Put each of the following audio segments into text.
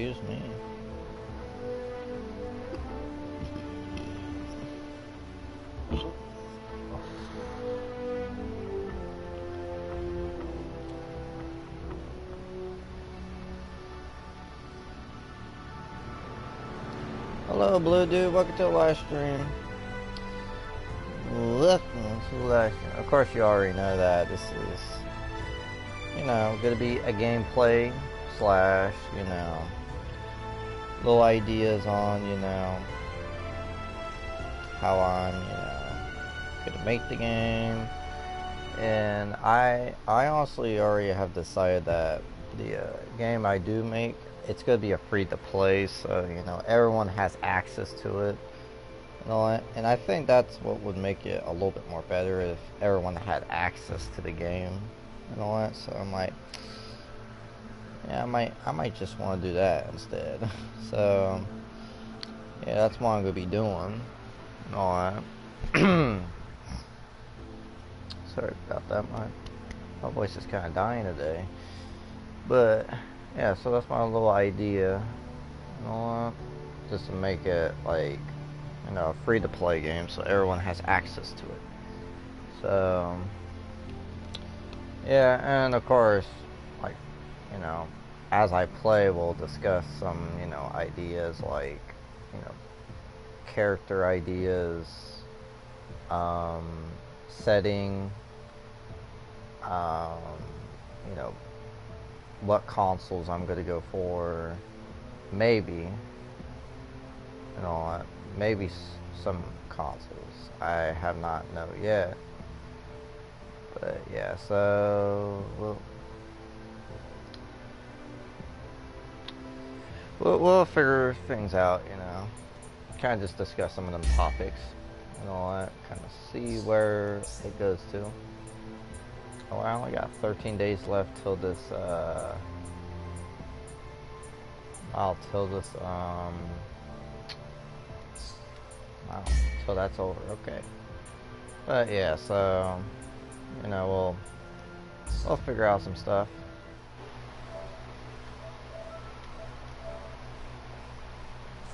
Excuse me. Hello, Blue Dude. Welcome to the live stream. Welcome to the live stream. Of course, you already know that this is, you know, going to be a gameplay slash, you know, little ideas on, you know, how I'm, you know, going to make the game. And I honestly already have decided that the game I do make, it's going to be a free-to-play, so, you know, everyone has access to it. And all that. And I think that's what would make it a little bit more better if everyone had access to the game and all that. So I'm like, yeah, I might just want to do that instead. So yeah, that's what I'm gonna be doing and all that. Sorry about that. My voice is kind of dying today. But yeah, so that's my little idea and all that, just to make it like, you know, a free-to-play game, so everyone has access to it. So yeah, and of course, like, you know, as I play, we'll discuss some, you know, ideas like, you know, character ideas, setting, you know, what consoles I'm gonna go for, maybe, and all that. Maybe some consoles. I have not known yet. But yeah, so we'll figure things out, you know. Kind of just discuss some of them topics and all that. Kind of see where it goes to. Oh, I only got 13 days left till this. Wow, so that's over. Okay. But yeah, so, you know, we'll figure out some stuff.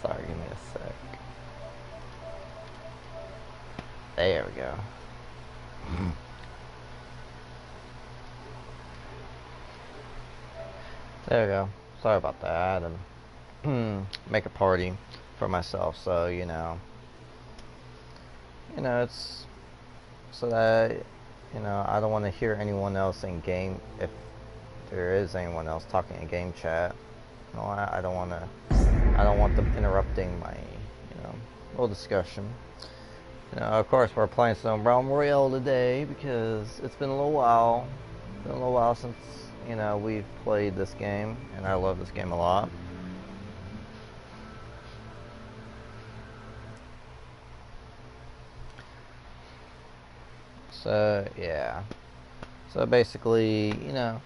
Sorry, give me a sec. There we go. There we go. Sorry about that. And make a party for myself, so you know, it's so that, you know, I don't want to hear anyone else in game, if there is anyone else talking in game chat. No, I don't want them interrupting my, you know, little discussion. You know, of course, we're playing some Royale today because it's been a little while. It's been a little while since, you know, we've played this game, and I love this game a lot. So yeah, so basically, you know,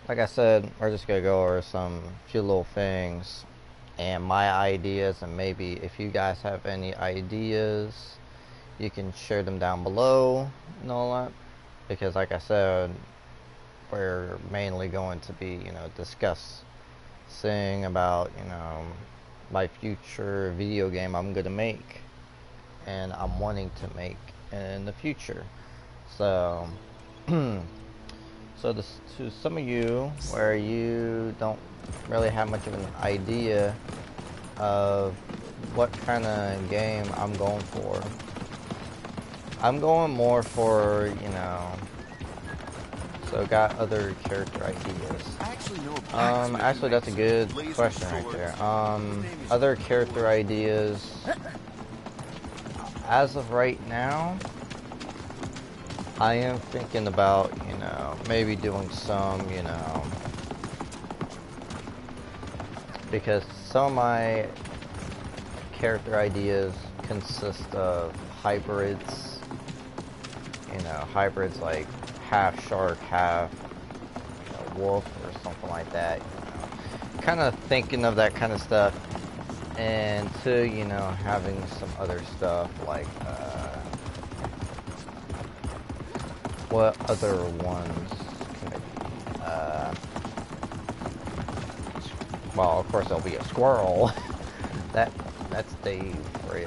like I said, we're just gonna go over some few little things and my ideas, and maybe if you guys have any ideas, you can share them down below and all that, because like I said, we're mainly going to be, you know, discussing about, you know, my future video game I'm gonna make and I'm wanting to make in the future. So so to some of you where you don't really have much of an idea of what kind of game I'm going for, I'm going more for, you know, so got other character ideas. Actually that's a good question right there. Other character ideas, as of right now, I am thinking about, you know, maybe doing some, you know, because some of my character ideas consist of hybrids, you know, hybrids like half shark, half, you know, wolf or something like that, you know. Kind of thinking of that kind of stuff, and to, you know, having some other stuff like, what other ones can it be? well, of course, there'll be a squirrel. that that's Dave for you.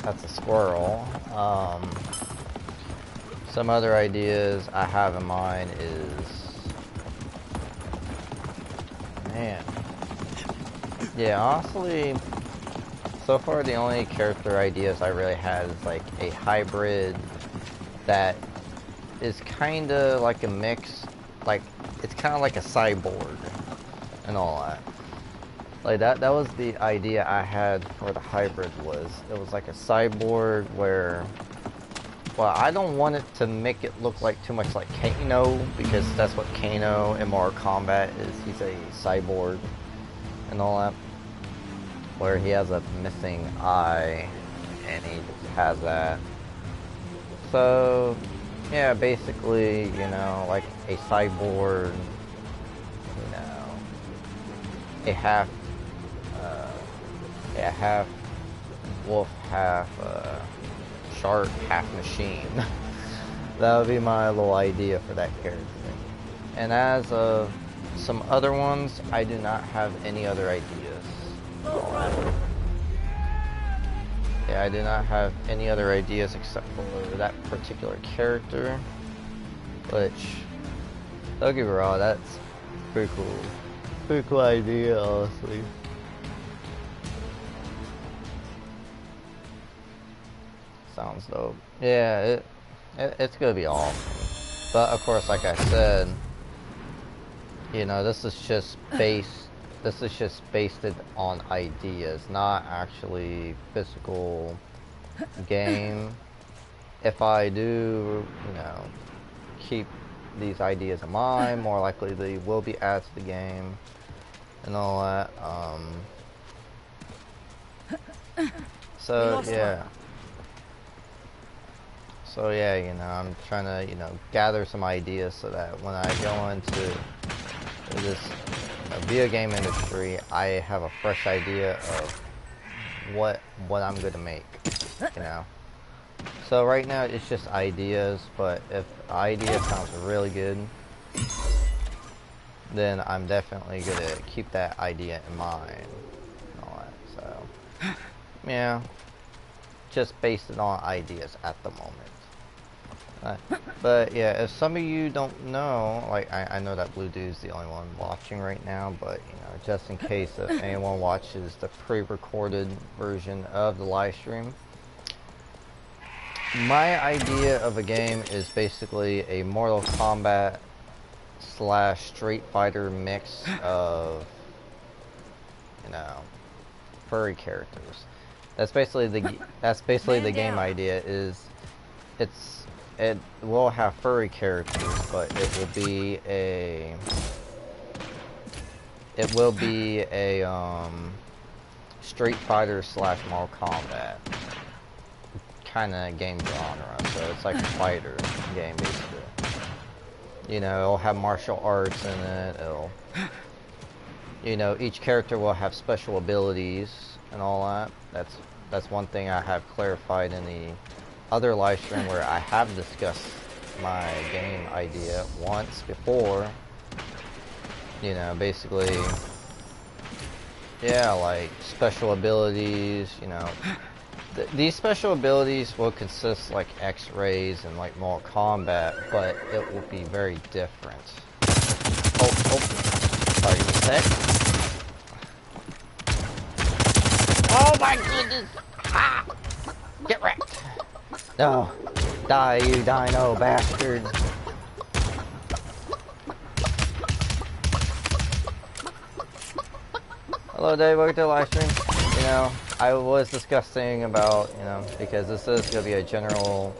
That's a squirrel. Some other ideas I have in mind is, man, yeah, honestly, so far the only character ideas I really had is like a hybrid that is kind of like a mix, like it's kind of like a cyborg and all that. Like that was the idea I had for the hybrid. Was it was like a cyborg where, well, I don't want it to make it look like too much like Kano, because that's what Kano in Mortal Kombat is. He's a cyborg and all that, where he has a missing eye and he just has that. So yeah, basically, you know, like a cyborg, you know, a half wolf, half shark, half machine. That would be my little idea for that character. And as of some other ones, I do not have any other ideas. Yeah, I do not have any other ideas except for that particular character, which, don't get me wrong, that's pretty cool. Pretty cool idea, honestly. Sounds dope. Yeah, it's gonna be awesome. But of course, like I said, you know, this is just based on ideas, not actually physical game. If I do, you know, keep these ideas in mind, more likely they will be added to the game and all that. So yeah. So yeah, you know, I'm trying to, you know, gather some ideas so that when I go into this video game industry, I have a fresh idea of what I'm gonna make, you know. So right now it's just ideas, but if the idea sounds really good, then I'm definitely gonna keep that idea in mind and all that. So yeah, just based it on ideas at the moment. But yeah, if some of you don't know, like I know that Blue Dude's the only one watching right now, but you know, just in case if anyone watches the pre-recorded version of the live stream, my idea of a game is basically a Mortal Kombat / Street Fighter mix of, you know, furry characters. That's basically the game idea. Is it will have furry characters, but it will be a Street Fighter / Mortal Kombat kind of game genre. So it's like a fighter game basically. You know, it'll have martial arts in it. It'll, you know, each character will have special abilities and all that. That's one thing I have clarified in the other live stream, where I have discussed my game idea once before. You know, basically, yeah, like special abilities, you know. These special abilities will consist like X-rays and like Mortal Kombat, but it will be very different. Oh, sorry, set. Oh my goodness! Ah! Get wrecked! No, die, you dino bastard! Hello, Dave. Welcome to the live stream. You know, I was discussing about, you know, because this is going to be a general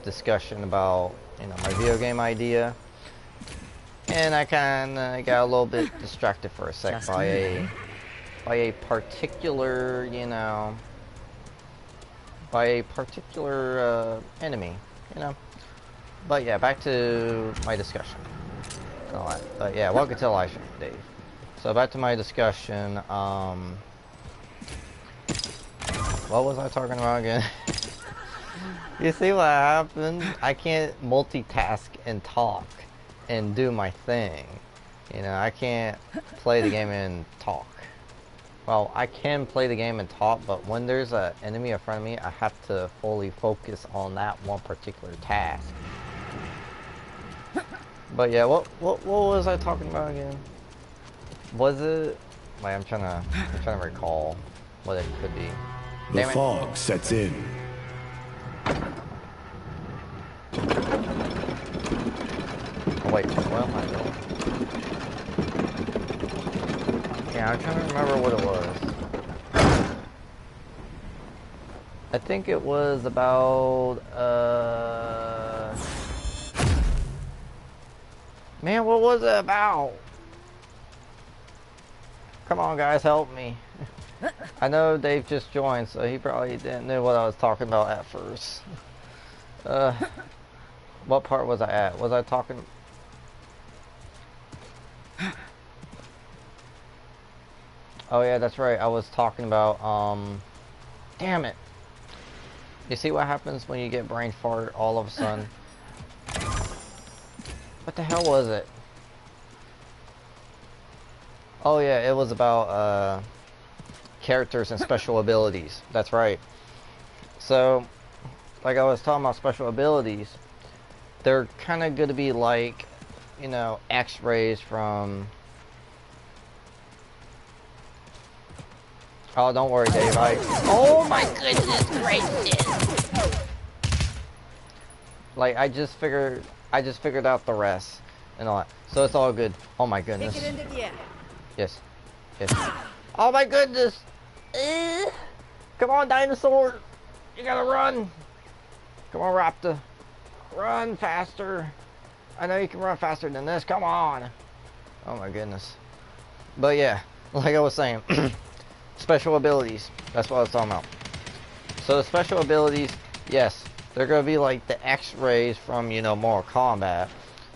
discussion about, you know, my video game idea. And I kind of got a little bit distracted for a sec by a particular, you know, by a particular enemy, you know. But yeah, back to my discussion. Alright, but yeah, welcome to the live stream, Dave. So back to my discussion. What was I talking about again? You see what happened? I can't multitask and talk and do my thing. You know, I can't play the game and talk. Well, I can play the game and talk, but when there's an enemy in front of me, I have to fully focus on that one particular task. But yeah, what was I talking about again? Was it like I'm trying to recall what it could be. The fog sets in. Oh wait, what am I doing? Yeah, I'm trying to remember what it was. I think it was about man, what was it about? Come on guys, help me. I know Dave just joined, so he probably didn't know what I was talking about at first. What part was I at? Was I talking? Oh yeah, that's right. I was talking about, damn it. You see what happens when you get brain fart all of a sudden? What the hell was it? Oh yeah, it was about, characters and special abilities. That's right. So, like I was talking about special abilities, they're kind of going to be like, you know, X-rays from... Oh, don't worry, Dave. Oh my goodness gracious! Like I just figured out the rest and all that, so it's all good. Oh my goodness. Take it into the air. Yes, yes. Oh my goodness! Come on, dinosaur! You gotta run! Come on, Raptor! Run faster! I know you can run faster than this. Come on! Oh my goodness. But yeah, like I was saying. Special abilities, that's what I was talking about. So the special abilities, yes, they're going to be like the X-rays from, you know, Mortal Kombat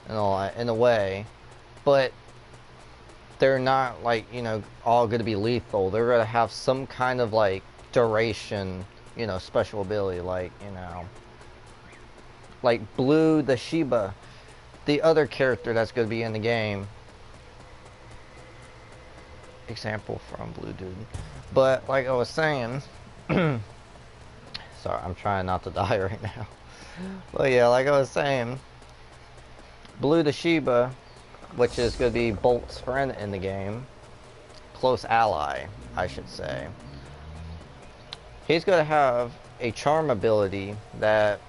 and all that, in a way. But they're not, like, you know, all going to be lethal. They're going to have some kind of, like, duration, you know, special ability. Like, you know, like Blue the Shiba, the other character that's going to be in the game. Example from Blue Dude. But like I was saying, sorry, I'm trying not to die right now. But yeah, like I was saying, Blue the Shiba, which is going to be Bolt's friend in the game, close ally, I should say. He's going to have a charm ability that,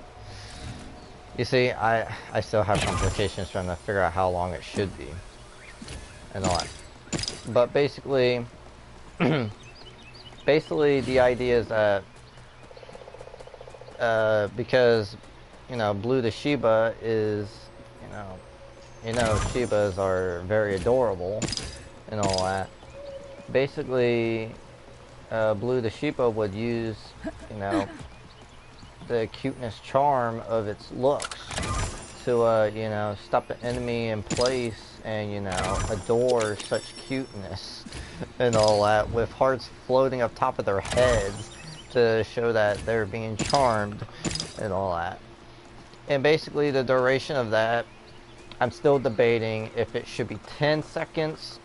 you see, I still have complications trying to figure out how long it should be and all that. But basically, the idea is that because, you know, Blue the Shiba is, you know, Shibas are very adorable and all that. Basically, Blue the Shiba would use, you know, the cuteness charm of its looks to, you know, stop the enemy in place and, you know, adore such cuteness and all that, with hearts floating up top of their heads to show that they're being charmed and all that. And basically the duration of that, I'm still debating if it should be 10 seconds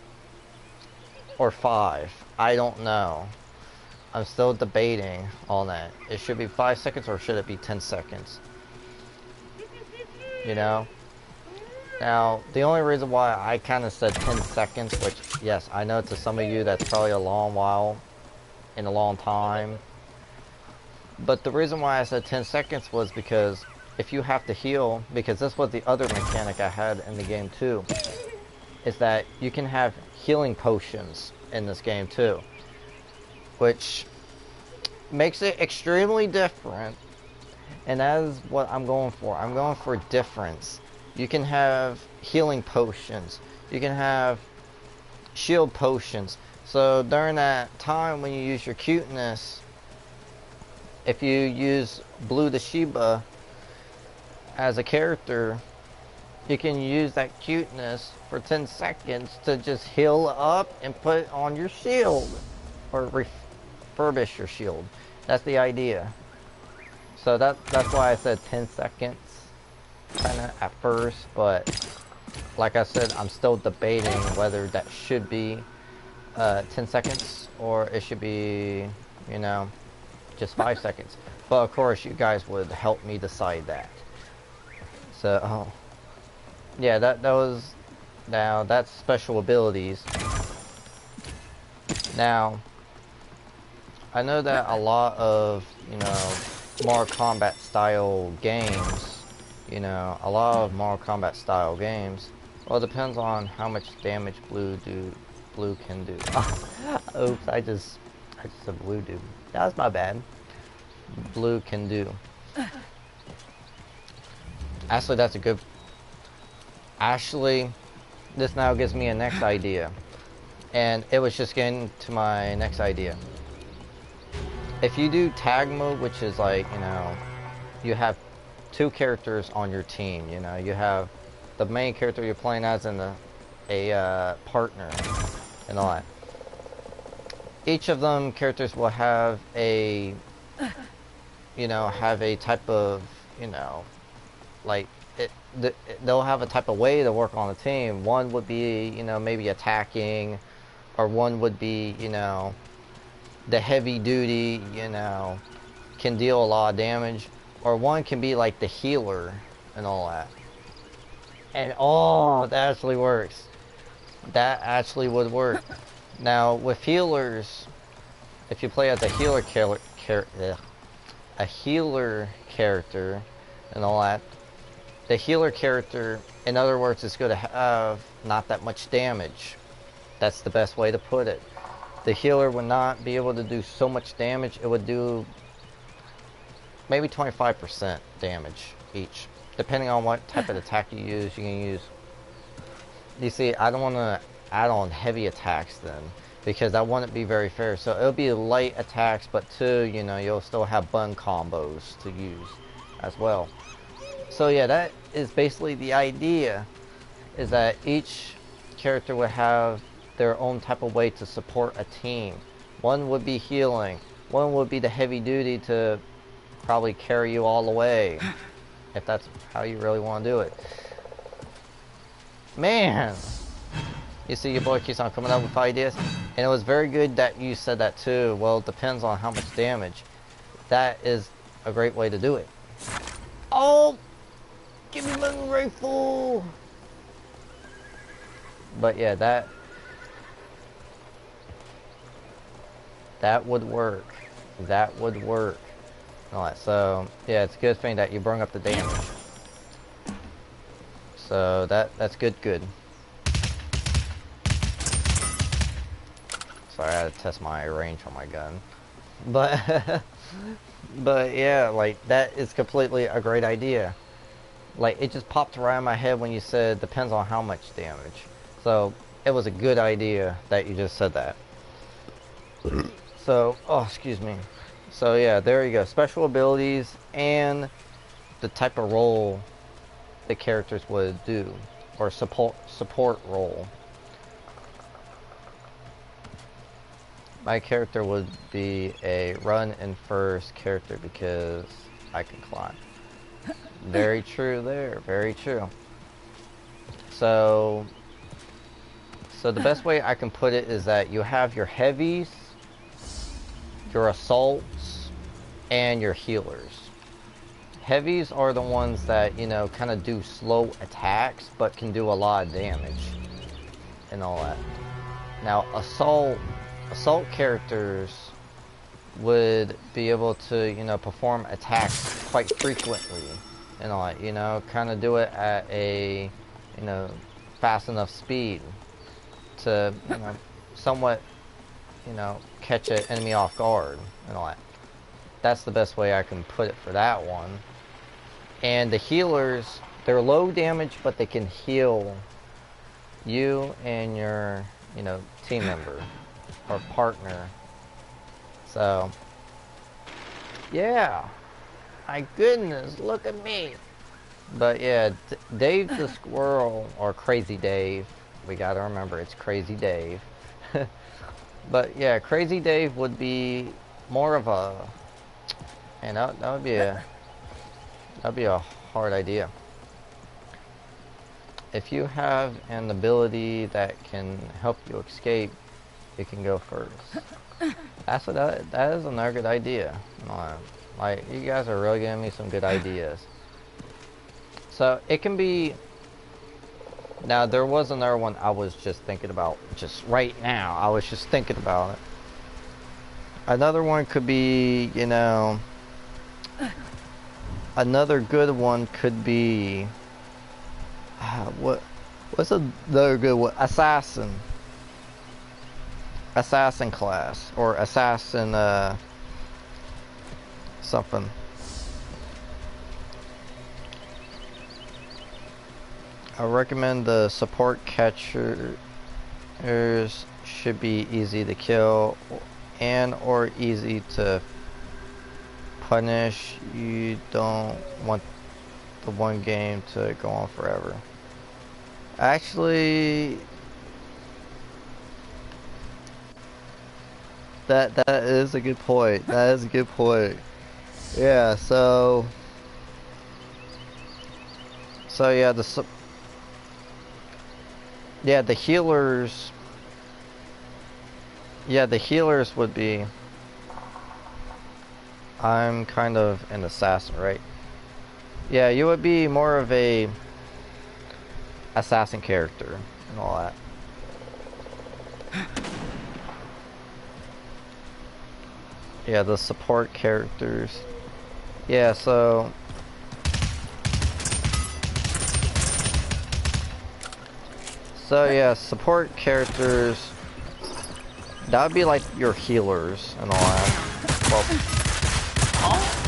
or 5. I don't know. I'm still debating on that. It should be 5 seconds or should it be 10 seconds? You know? Now, the only reason why I kind of said 10 seconds, which, yes, I know to some of you that's probably a long while, in a long time. But the reason why I said 10 seconds was because if you have to heal, because this was the other mechanic I had in the game too, is that you can have healing potions in this game too. Which makes it extremely different. And that is what I'm going for. I'm going for difference. You can have healing potions. You can have shield potions. So during that time when you use your cuteness, if you use Blue the Shiba as a character, you can use that cuteness for 10 seconds to just heal up and put on your shield. Or refurbish your shield. That's the idea. So that's why I said 10 seconds kind of at first, but like I said, I'm still debating whether that should be 10 seconds or it should be, you know, just 5 seconds. But of course, you guys would help me decide that. So, oh, yeah, that was, now that's special abilities. Now, I know that a lot of, you know, Mortal Kombat style games, you know, a lot of Mortal Kombat style games, well, it depends on how much damage blue can do. Oops, I just said blue do. That was my bad. Blue can do. Actually, that's a good. Actually, this now gives me a next idea, and it was just getting to my next idea. If you do tag mode, which is like, you know, you have two characters on your team. You know, you have the main character you're playing as and a partner and all that. Each of them characters will have a, you know, have a type of, you know, like they'll have a type of way to work on the team. One would be, you know, maybe attacking, or one would be, you know, the heavy duty, you know, can deal a lot of damage, or one can be like the healer and all that. And oh, that actually works. That actually would work. Now with healers, if you play as a healer a healer character and all that, the healer character, in other words, is going to have not that much damage. That's the best way to put it. The healer would not be able to do so much damage. It would do maybe 25% damage each, depending on what type of attack you use. You can use. You see, I don't want to add on heavy attacks then, because that wouldn't be very fair. So it'll be light attacks, but too, you know, you'll still have bun combos to use as well. So yeah, that is basically the idea, is that each character would have their own type of way to support a team. One would be healing, one would be the heavy duty to probably carry you all the way, if that's how you really want to do it. Man, you see your boy keeps on coming up with ideas, and it was very good that you said that too. Well, it depends on how much damage. That is a great way to do it. Oh, give me my rifle. But yeah, that would work. That would work. Alright, so yeah, it's a good thing that you bring up the damage. So that's good. Sorry, I had to test my range on my gun. But but yeah, like that is completely a great idea. Like it just popped around my head when you said depends on how much damage. So it was a good idea that you just said that. So, oh, excuse me. So yeah, there you go. Special abilities and the type of role the characters would do, or support role. My character would be a run and first character because I can climb. Very true there. Very true. So the best way I can put it is that you have your heavies, your assaults, and your healers. Heavies are the ones that, you know, kind of do slow attacks, but can do a lot of damage and all that. Now, assault characters would be able to, you know, perform attacks quite frequently and all that, you know, kind of do it at a, you know, fast enough speed to, you know, somewhat, you know, catch an enemy off guard and all that. That's the best way I can put it for that one. And the healers, they're low damage, but they can heal you and your, you know, team member or partner. So, yeah. My goodness, look at me. But yeah, Dave the Squirrel, or Crazy Dave, we gotta remember it's Crazy Dave. But yeah, Crazy Dave would be more of a, and that'd be a hard idea. if you have an ability that can help you escape, you can go first. That is another good idea. Like, you guys are really giving me some good ideas. So it can be. Now there was another one I was just thinking about just right now. I was just thinking about it. Another one could be, you know, another good one could be what's another good one? Assassin class or assassin something. I recommend the support catchers should be easy to kill and or easy to punish. You don't want the one game to go on forever. Actually, that is a good point. That is a good point. Yeah, so yeah, the healers. Yeah, the healers would be. I'm kind of an assassin, right? Yeah, you would be more of a assassin character and all that. Yeah, the support characters. Yeah, so yeah, support characters. That would be like your healers and all that. Well,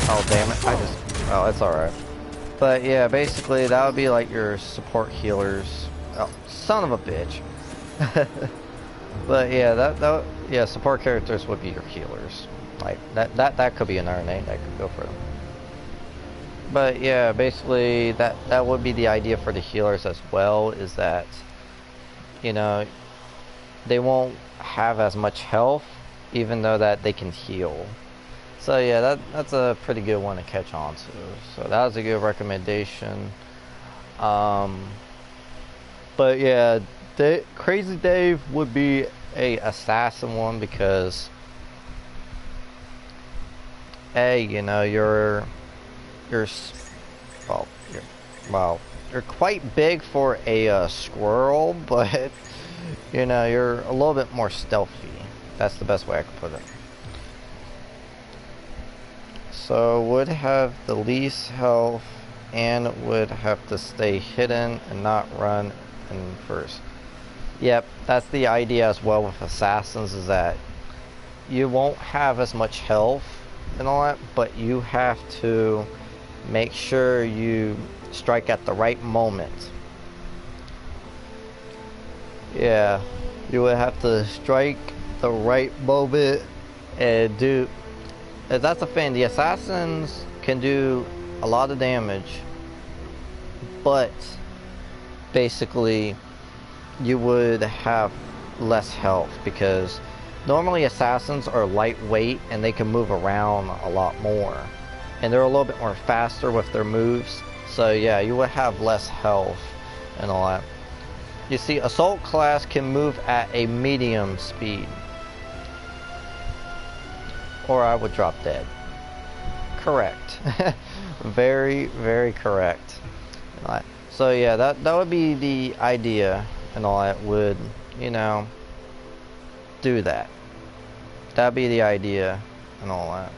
oh damn it! Oh, it's all right. But yeah, basically that would be like your support healers. Oh, son of a bitch. But yeah, yeah, support characters would be your healers. Like that could be another name that could go for them. But yeah, basically that would be the idea for the healers as well. Is that, you know, they won't have as much health, even though that they can heal. So yeah, that's a pretty good one to catch on to. So that was a good recommendation. But yeah, Crazy Dave would be a assassin one because, you know, you're you're quite big for a squirrel, but you know, you're a little bit more stealthy. That's the best way I could put it. So would have the least health and would have to stay hidden and not run in first. Yep, that's the idea as well with assassins, is that you won't have as much health and all that, but you have to make sure you strike at the right moment. Yeah, you would have to strike the right moment and do. That's the thing, the assassins can do a lot of damage, but basically you would have less health because normally assassins are lightweight and they can move around a lot more, and they're a little bit more faster with their moves. So yeah, you would have less health and all that. You see, assault class can move at a medium speed, or I would drop dead. Correct. Very, very correct. So yeah, that would be the idea and all that. Would, you know, do that. That'd be the idea and all that.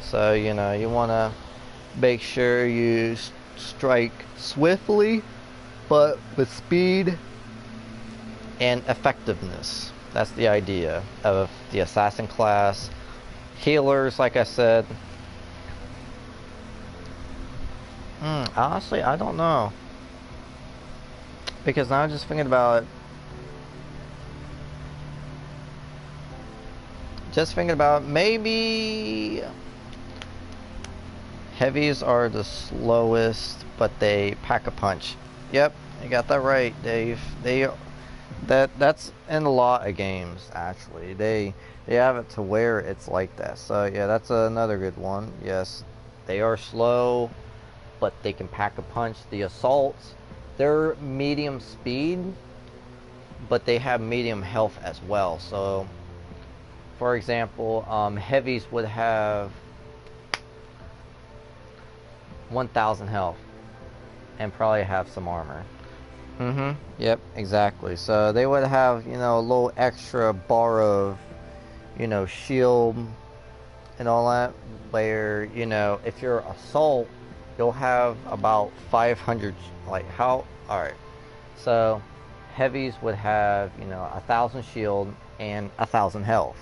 So, you know, you want to make sure you strike swiftly, but with speed and effectiveness. That's the idea of the assassin class. Healers, like I said. Honestly, I don't know. Because now I'm just thinking about it. Just thinking about maybe heavies are the slowest, but they pack a punch. Yep, you got that right, Dave. That's in a lot of games actually. They have it to where it's like that. So yeah, that's another good one. Yes, they are slow, but they can pack a punch. The assaults they're medium speed, but they have medium health as well. So, for example, heavies would have 1,000 health and probably have some armor. Yep, exactly. So they would have, a little extra bar of, shield and all that. Where, if you're assault, you'll have about 500. Alright. So heavies would have, 1,000 shield and 1,000 health.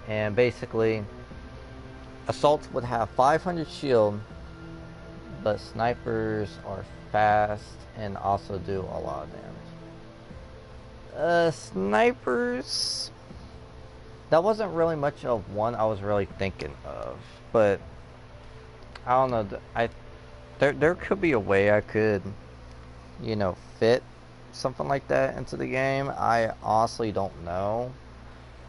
And basically, assaults would have 500 shield, but snipers are fast and also do a lot of damage. Snipers, that wasn't really much of one I was really thinking of, but I don't know. There could be a way I could, fit something like that into the game. I honestly don't know.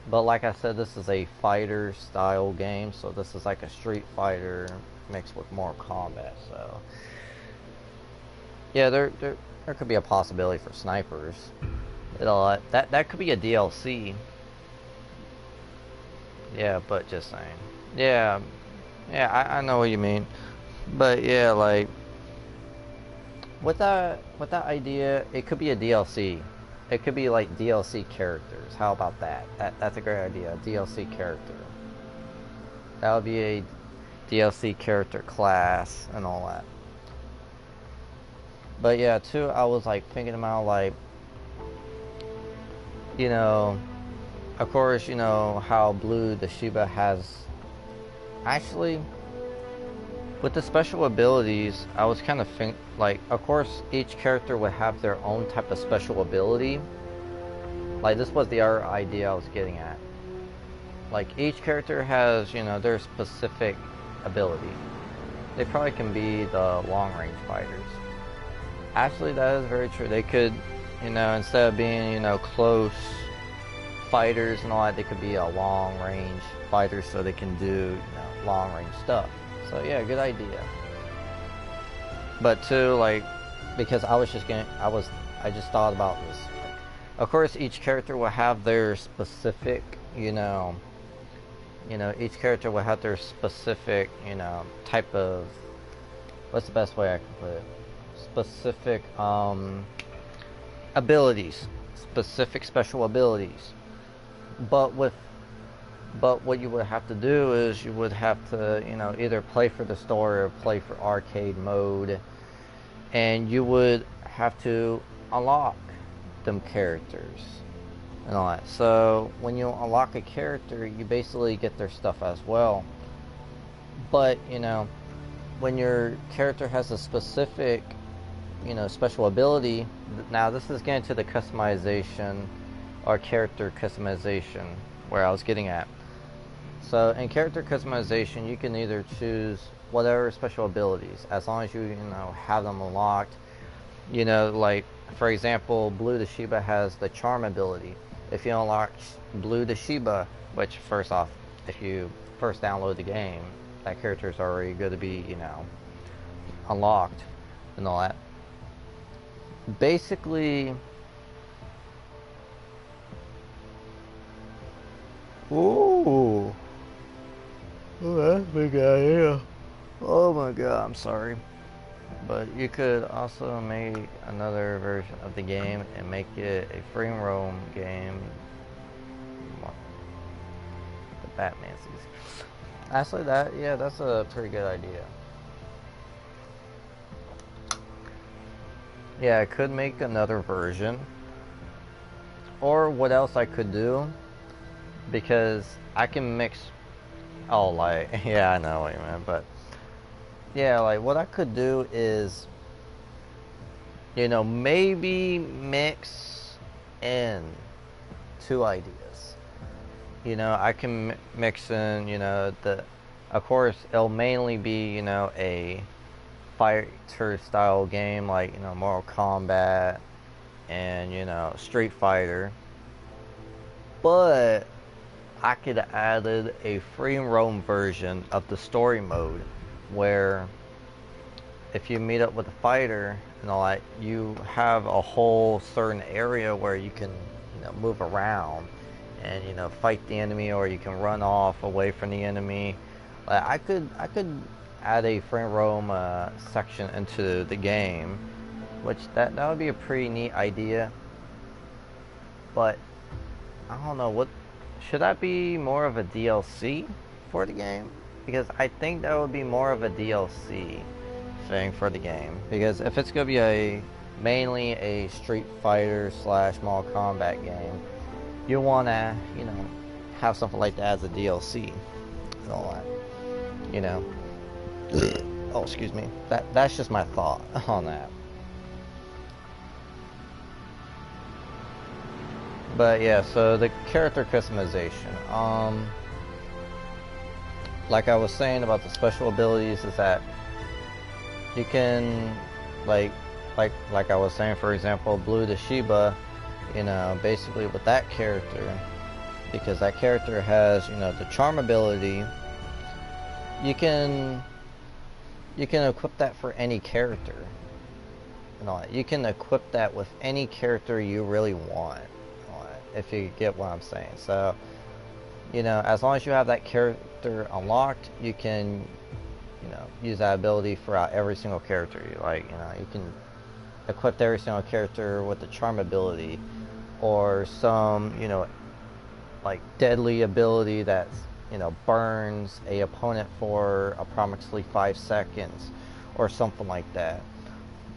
But like I said, this is a fighter style game, so this is like a Street Fighter mixed with more combat. So yeah, there could be a possibility for snipers. That could be a DLC. Yeah, but just saying. Yeah, I know what you mean. But yeah, like with that idea, it could be a DLC. It could be like DLC characters. How about that? That's a great idea. DLC character. That would be a DLC character class and all that. But yeah, too, I was like thinking about like, of course, how Blue the Shiba has actually with the special abilities. I was kind of like, of course, each character would have their own type of special ability. Like this was the other idea I was getting at. Like each character has, their specific ability. They probably can be the long range fighters. Actually, that is very true. They could, instead of being, close fighters and all that, they could be a long range fighter, so they can do, long range stuff. So yeah, good idea. But too, like, because I just thought about this. Like, of course, each character will have their specific, each character will have their specific, type of, what's the best way I can put it? Specific, abilities, specific special abilities. But what you would have to do is you would have to, either play for the story or play for arcade mode, and you would have to unlock them characters and all that. So when you unlock a character, you basically get their stuff as well. But when your character has a specific, special ability, now this is getting to the customization or character customization where I was getting at. So in character customization, you can either choose whatever special abilities, as long as you have them unlocked. Like for example, Blue the Shiba has the charm ability. If you unlock Blue the Shiba, which first off, if you first download the game, that character is already going to be unlocked and all that. Basically, ooh. Oh, that's a big idea. Oh my god, I'm sorry. But you could also make another version of the game and make it a free and roam game. The Batman season. Actually, that's a pretty good idea. Yeah, I could make another version. Or what else I could do, because I can mix. Oh, like, yeah, I know what you meant, but yeah, like what I could do is, maybe mix in two ideas. I can mix in, of course, it'll mainly be, a fighter style game like, Mortal Kombat and, Street Fighter. But I could have added a free and roam version of the story mode where if you meet up with a fighter and all that, you have a whole certain area where you can, move around and fight the enemy, or you can run off away from the enemy. Like I could add a free roam section into the game, which that would be a pretty neat idea. But I don't know, what should that be more of a DLC for the game? Because I think that would be more of a DLC thing for the game. Because if it's gonna be a mainly a Street Fighter slash Mortal Kombat game, you wanna have something like that as a DLC and all that. You know. Oh, excuse me. That's just my thought on that. But yeah, so the character customization. Like I was saying about the special abilities, is that you can, like I was saying, for example, Blue the Shiba, basically with that character, because that character has, the charm ability, you can equip that for any character. And all that. You can equip that with any character you really want, if you get what I'm saying. So, as long as you have that character unlocked, you can, use that ability throughout every single character you like. You can equip every single character with the charm ability, or some, like deadly ability that's, burns a opponent for approximately 5 seconds, or something like that.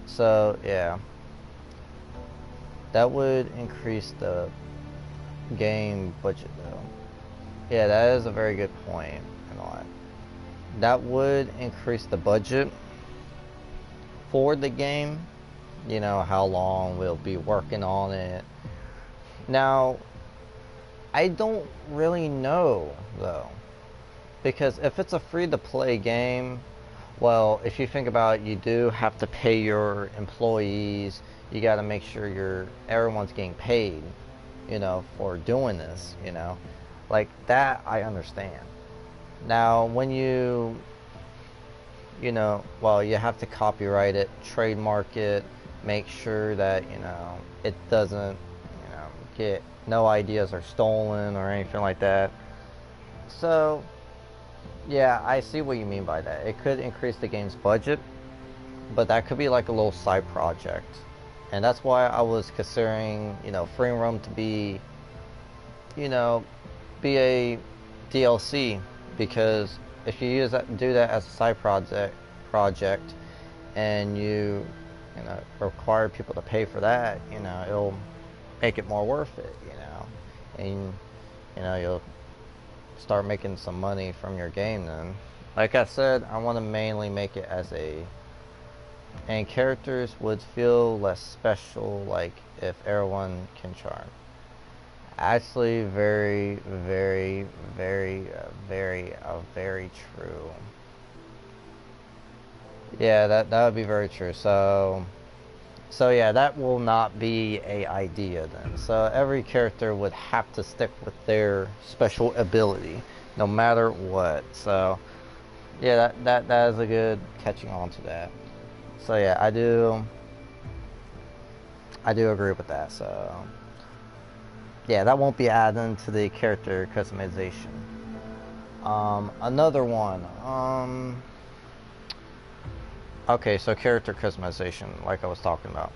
So yeah, that would increase the game budget though. Yeah, that is a very good point and all that. That would increase the budget for the game. How long we'll be working on it. Now, I don't really know though, because if it's a free to play game, well, if you think about it, you do have to pay your employees. You got to make sure everyone's getting paid, for doing this, like that. I understand. Now, when well, you have to copyright it, trademark it, make sure that, it doesn't, get, no ideas are stolen or anything like that. So, yeah, I see what you mean by that. It could increase the game's budget, but that could be like a little side project. And that's why I was considering, free roam to be, be a DLC, because if you do that as a side project, and you require people to pay for that, it'll make it more worth it, and you'll start making some money from your game then. Like I said, I want to mainly make it as and characters would feel less special, like if everyone can charm. Actually, very, very, very, very true. Yeah, that would be very true. So yeah, that will not be a idea then. So every character would have to stick with their special ability, no matter what. So yeah, that is a good catching on to that. So yeah, I do agree with that. So yeah, that won't be added into the character customization. Another one. Okay, so character customization, like I was talking about.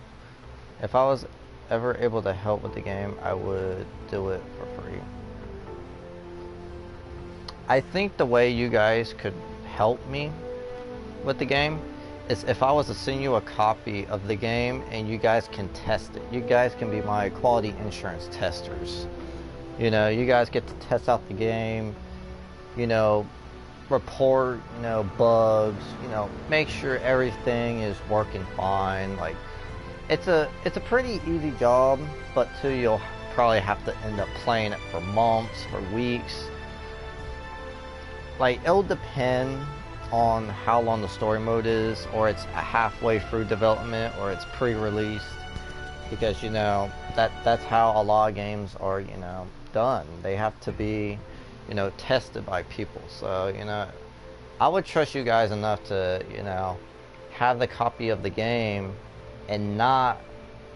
If I was ever able to help with the game, I would do it for free. I think the way you guys could help me with the game is if I was to send you a copy of the game and you guys can test it. You guys can be my quality insurance testers. You guys get to test out the game, report, bugs, make sure everything is working fine. Like, it's a pretty easy job, but too, you'll probably have to end up playing it for months, for weeks. Like, it'll depend on how long the story mode is, or it's halfway through development, or it's pre-released, because that's how a lot of games are done. They have to be tested by people. So I would trust you guys enough to have the copy of the game and not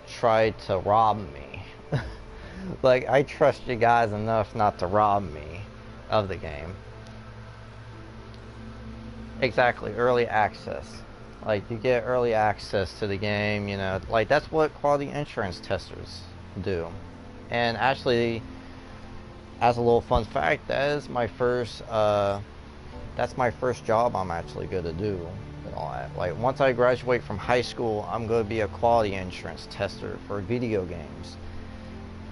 try to rob me. Like, I trust you guys enough not to rob me of the game. Exactly, early access. Like, you get early access to the game, you know, like, that's what quality insurance testers do. And actually, as a little fun fact, that's my first job I'm actually going to do. And all that. Like, once I graduate from high school, I'm going to be a quality insurance tester for video games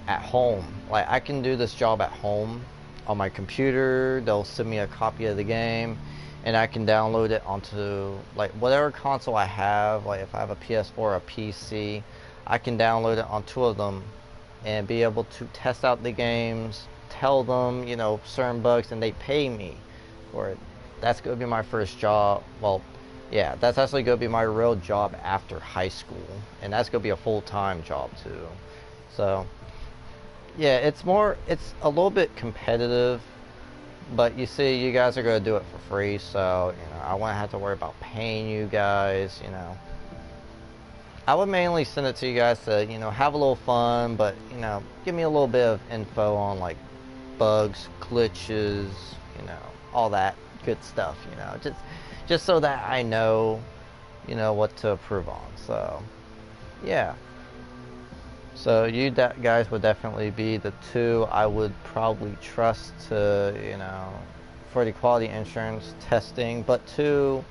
at home. Like, I can do this job at home on my computer. They'll send me a copy of the game, and I can download it onto, like, whatever console I have. Like, if I have a PS4 or a PC, I can download it on two of them and be able to test out the games, tell them, you know, certain bugs, and they pay me for it. That's going to be my first job. Well, yeah, that's actually going to be my real job after high school, and that's going to be a full-time job too. So yeah, it's a little bit competitive, but you see, you guys are going to do it for free, so, you know, I won't have to worry about paying you guys, you know. I would mainly send it to you guys to, you know, have a little fun, but, you know, give me a little bit of info on, like, bugs, glitches, you know, all that good stuff, you know, just so that I know, you know, what to improve on. So yeah, so you guys would definitely be the two I would probably trust to, you know, for the quality insurance testing. But two,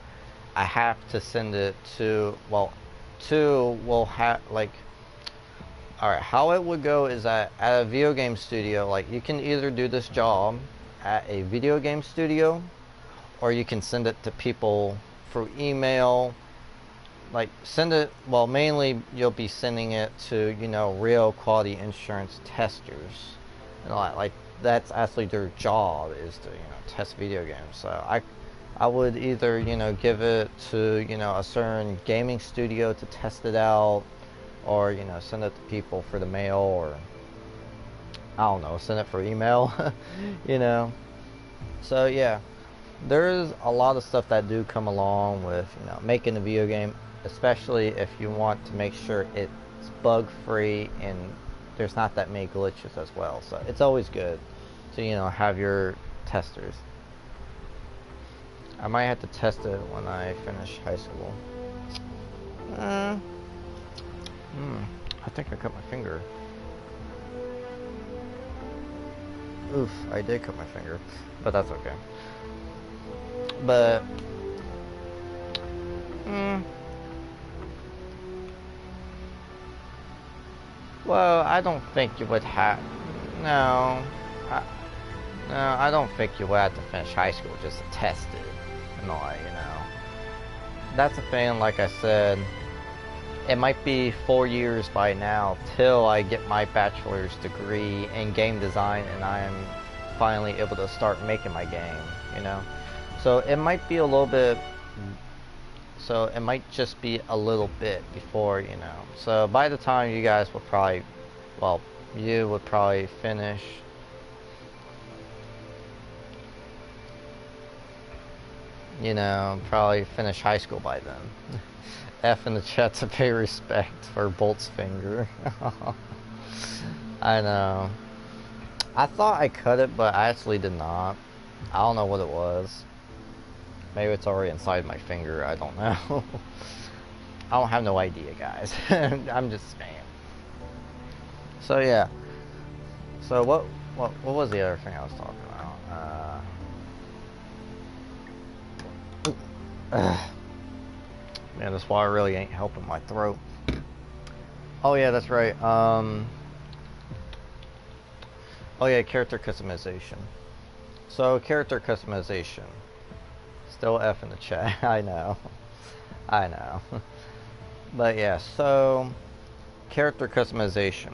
I have to send it to, well, two will have, like, alright, how it would go is that at a video game studio, like, you can either do this job at a video game studio, or you can send it to people through email. Like, send it, well, mainly you'll be sending it to, you know, real quality insurance testers. And like, that's actually their job, is to, you know, test video games. So I would either, you know, give it to, you know, a certain gaming studio to test it out, or, you know, send it to people for the mail, or I don't know, send it for email. You know. So yeah, there's a lot of stuff that do come along with, you know, making a video game, especially if you want to make sure it's bug free and there's not that many glitches as well. So it's always good to, you know, have your testers. I might have to test it when I finish high school. I think I cut my finger. Oof, I did cut my finger, but that's okay. But well, I don't think you would have. No, no, I don't think you would have to finish high school just to test it. No, you know. That's a thing. Like I said, it might be 4 years by now till I get my bachelor's degree in game design, and I am finally able to start making my game. You know, so it might be a little bit. So it might just be a little bit before, you know. So by the time you guys will probably, well, you would probably finish. You know, probably finish high school by then. F in the chat to pay respect for Bolt's finger. I know. I thought I cut it, but I actually did not. I don't know what it was. Maybe it's already inside my finger. I don't know. I don't have no idea, guys. I'm just saying. So yeah. So what was the other thing I was talking about? Man, this water really ain't helping my throat. Oh yeah, that's right. Oh yeah, character customization. So character customization. Still F in the chat. I know. I know. But yeah, so character customization.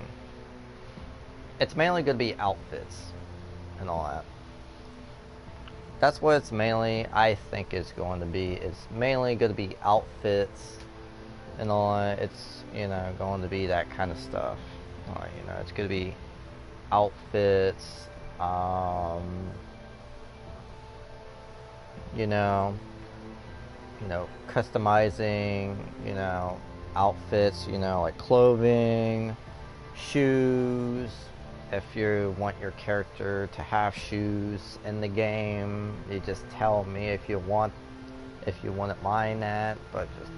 It's mainly going to be outfits and all that. That's what it's mainly, I think, is going to be. It's mainly going to be outfits and all that. It's, you know, going to be that kind of stuff. You know, it's going to be outfits, you know, customizing, outfits, like clothing, shoes. If you want your character to have shoes in the game, you just tell me if you wouldn't mind that, but just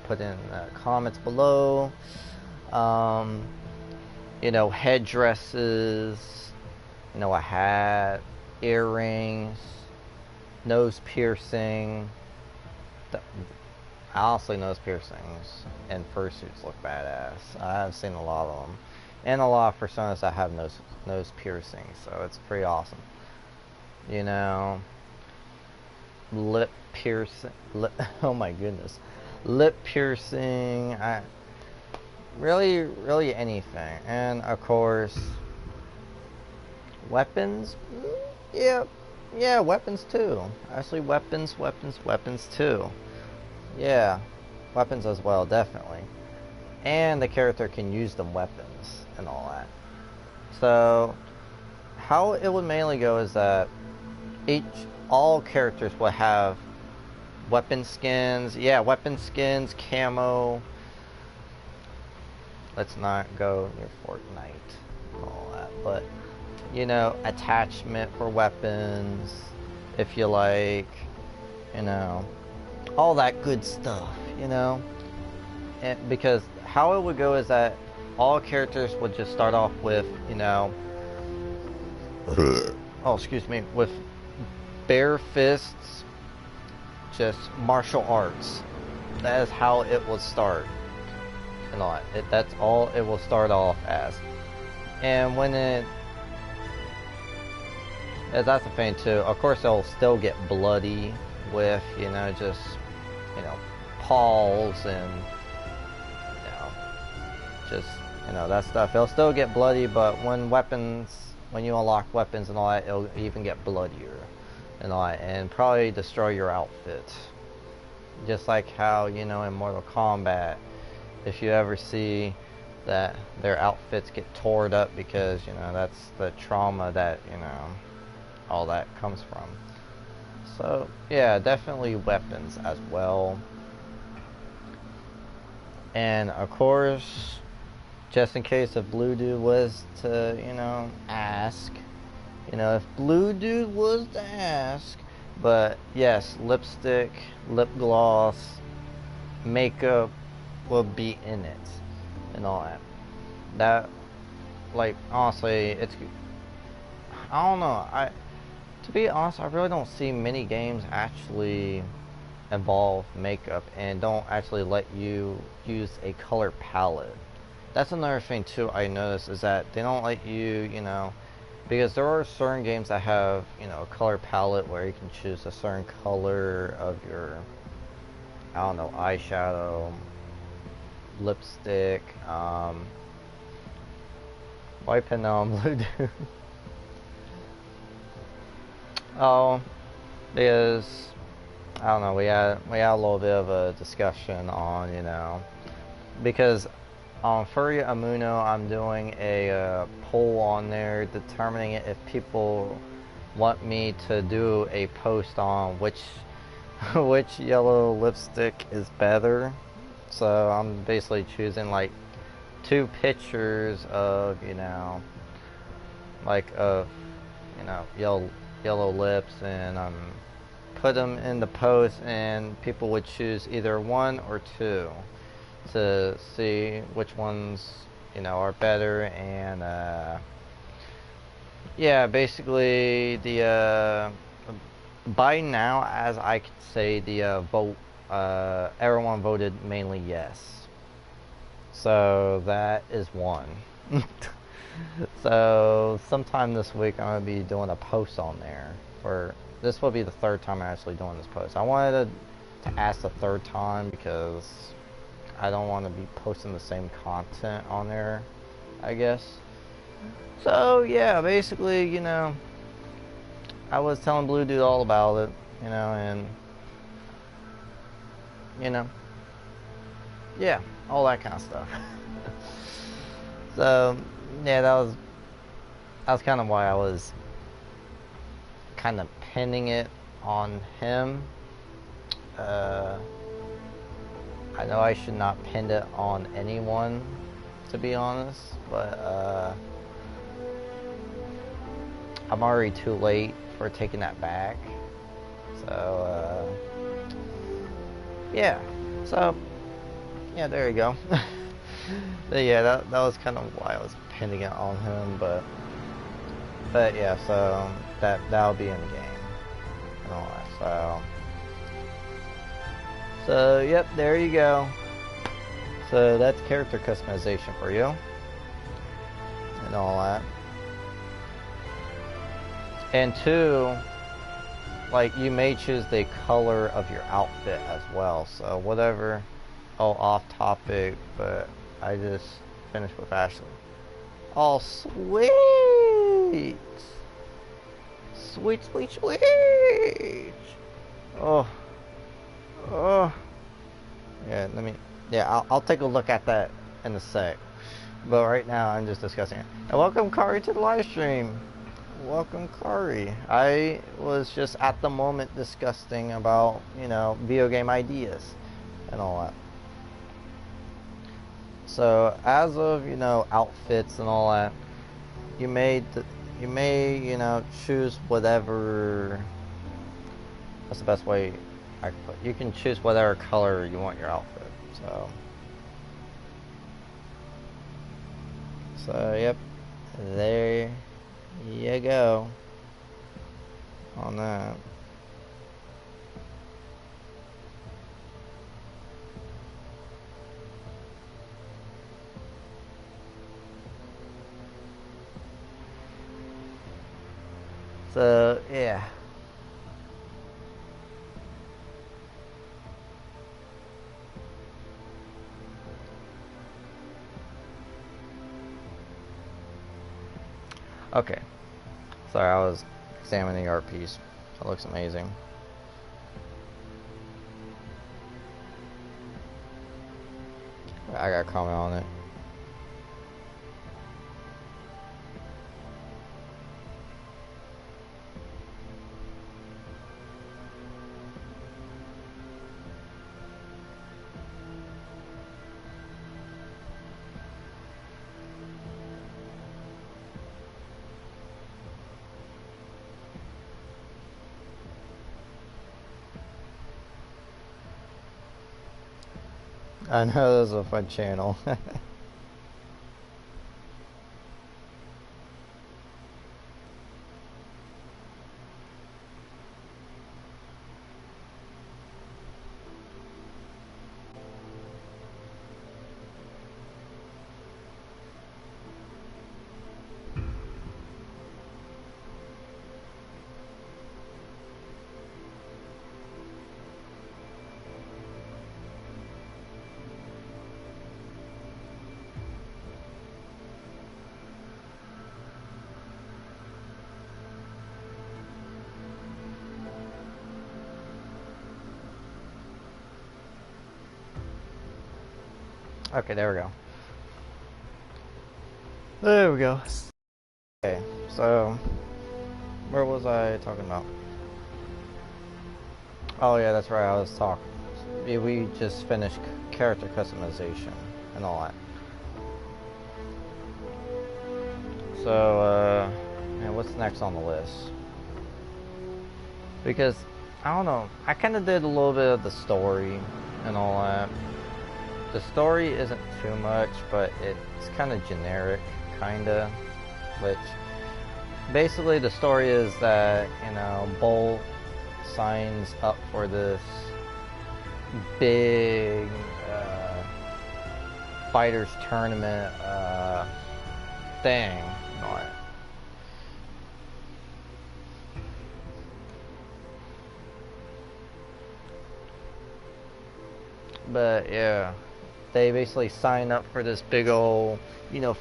put in comments below. Headdresses, a hat, earrings, nose piercing. Honestly, nose piercings and fursuits look badass. I've seen a lot of them, and a lot of personas that have nose piercings, so it's pretty awesome. Lip piercing. Oh my goodness, lip piercing. Really anything, and of course, weapons. Yeah, weapons too. Actually, weapons too. Yeah, weapons as well, definitely. And the character can use them weapons and all that. So, how it would mainly go is that all characters will have weapon skins. Yeah, weapon skins, camo. Let's not go near Fortnite and all that, but attachment for weapons, if you like, all that good stuff, and because how it would go is that all characters would just start off with, oh, excuse me, with bare fists, just martial arts. That is how it will start. And all that. That's all it will start off as. And that's the thing too. Of course, it'll still get bloody with, just, paws and, just, that stuff. It'll still get bloody, but when you unlock weapons and all that, it'll even get bloodier and all that, and probably destroy your outfit. Just like how, in Mortal Kombat, if you ever see that their outfits get torn up because, that's the trauma that, all that comes from. So, yeah, definitely weapons as well. And, of course, just in case if Blue Dude was to, ask, if Blue Dude was to ask, but yes, lipstick, lip gloss, makeup will be in it and all that. That, like, honestly, I don't know. To be honest, I really don't see many games actually involve makeup and don't actually let you use a color palette. That's another thing too I noticed, is that they don't let you, because there are certain games that have, a color palette where you can choose a certain color of your, I don't know, eyeshadow, lipstick, wiping on Blue Dude. Oh, because I don't know, we had a little bit of a discussion on, because on Furry Amuno, I'm doing a poll on there determining if people want me to do a post on which yellow lipstick is better. So I'm basically choosing like 2 pictures of, like of, yellow lips, and put them in the post, and people would choose either 1 or 2 to see which ones, are better. And yeah, basically the by now, as I could say, the vote, everyone voted mainly yes. So that is 1. So sometime this week I'm gonna be doing a post on there. This will be the 3rd time I'm actually doing this post. I wanted to ask the 3rd time because I don't want to be posting the same content on there, I guess. So yeah, basically, I was telling Blue Dude all about it, and yeah, all that kind of stuff. So yeah, that was kind of why I was kind of pinning it on him. I know I should not pin it on anyone, to be honest, but I'm already too late for taking that back. So yeah, so yeah, there you go. But yeah, that was kind of why I was pinning it on him, but yeah, so that'll be in the game and all that. So yep, there you go. So that's character customization for you and all that. And two, like, you may choose the color of your outfit as well. So whatever. Oh, off topic, but I just finished with Ashley. Oh, sweet. Sweet, sweet, sweet. Oh. Oh. Yeah, I'll take a look at that in a sec. But right now, I'm just discussing it. And welcome, Kari, to the live stream. Welcome, Kari. I was just at the moment discussing about, video game ideas and all that. So, as of, outfits and all that, you may, choose whatever, that's the best way I can put it. You can choose whatever color you want your outfit. So yep, there you go on that. So yeah. Okay. Sorry, I was examining the art piece. It looks amazing. I got a comment on it. I know this is a fun channel. Okay, there we go. There we go. Okay, so where was I talking about? Oh yeah, that's right. I was talking. We just finished character customization and all that. So, and what's next on the list? Because I don't know. I kind of did a little bit of the story and all that. The story isn't too much, but it's kind of generic, kinda. Which basically the story is that Bolt signs up for this big fighters tournament thing. But yeah, they basically sign up for this big old,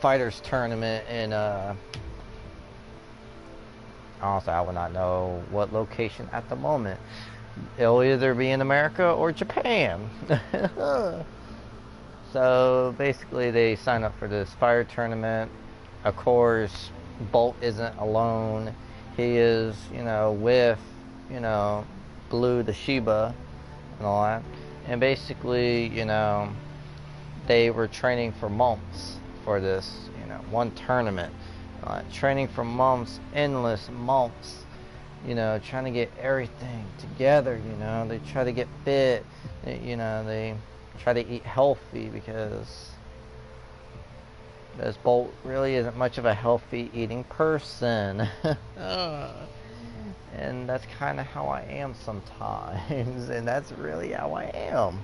fighters tournament in honestly, I would not know what location at the moment. It'll either be in America or Japan. So basically they sign up for this fire tournament. Of course, Bolt isn't alone. He is, with, Blue the Sheba and all that. And basically, they were training for months for this, one tournament. Training for months, endless months, trying to get everything together, they try to get fit, they try to eat healthy because Bolt really isn't much of a healthy eating person. And that's kind of how I am sometimes, and that's really how I am.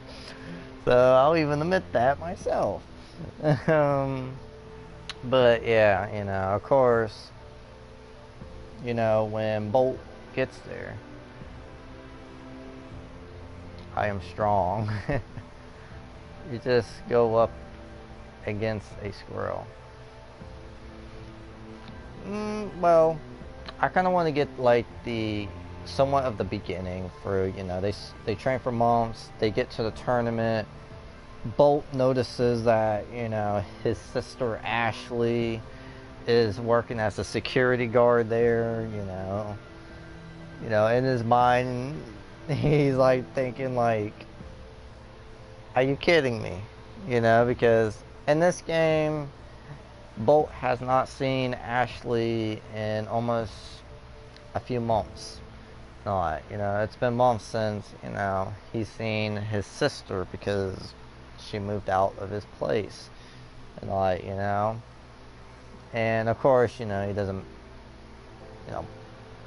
So I'll even admit that myself. But yeah, of course, when Bolt gets there, I am strong. You just go up against a squirrel. Well, I kind of want to get like the somewhat of the beginning for they train for months. They get to the tournament. Bolt notices that his sister Ashley is working as a security guard there. In his mind, he's like thinking like, "Are you kidding me?" Because in this game, Bolt has not seen Ashley in almost a few months. It's been months since, he's seen his sister because she moved out of his place. And of course, he doesn't,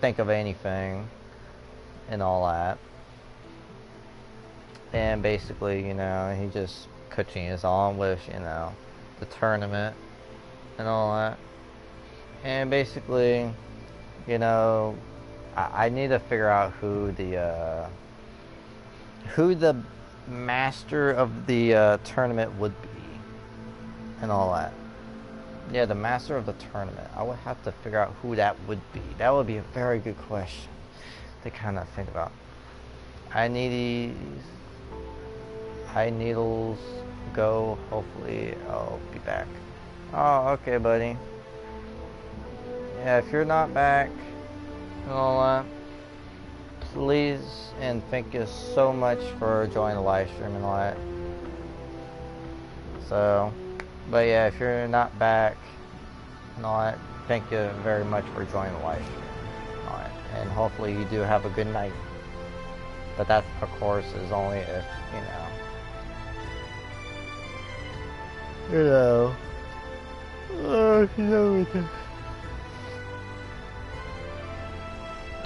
think of anything and all that. And basically, he just continues on with, the tournament and all that. And basically, I need to figure out who the master of the tournament would be and all that. Yeah, the master of the tournament. I would have to figure out who that would be. That would be a very good question to kind of think about. I need needles go. Hopefully I'll be back. Oh, okay, buddy. Yeah, if you're not back and all that, please and thank you so much for joining the live stream and all that. So, but yeah, if you're not back and all that, thank you very much for joining the live stream and all that. And hopefully you do have a good night. But that, of course, is only if,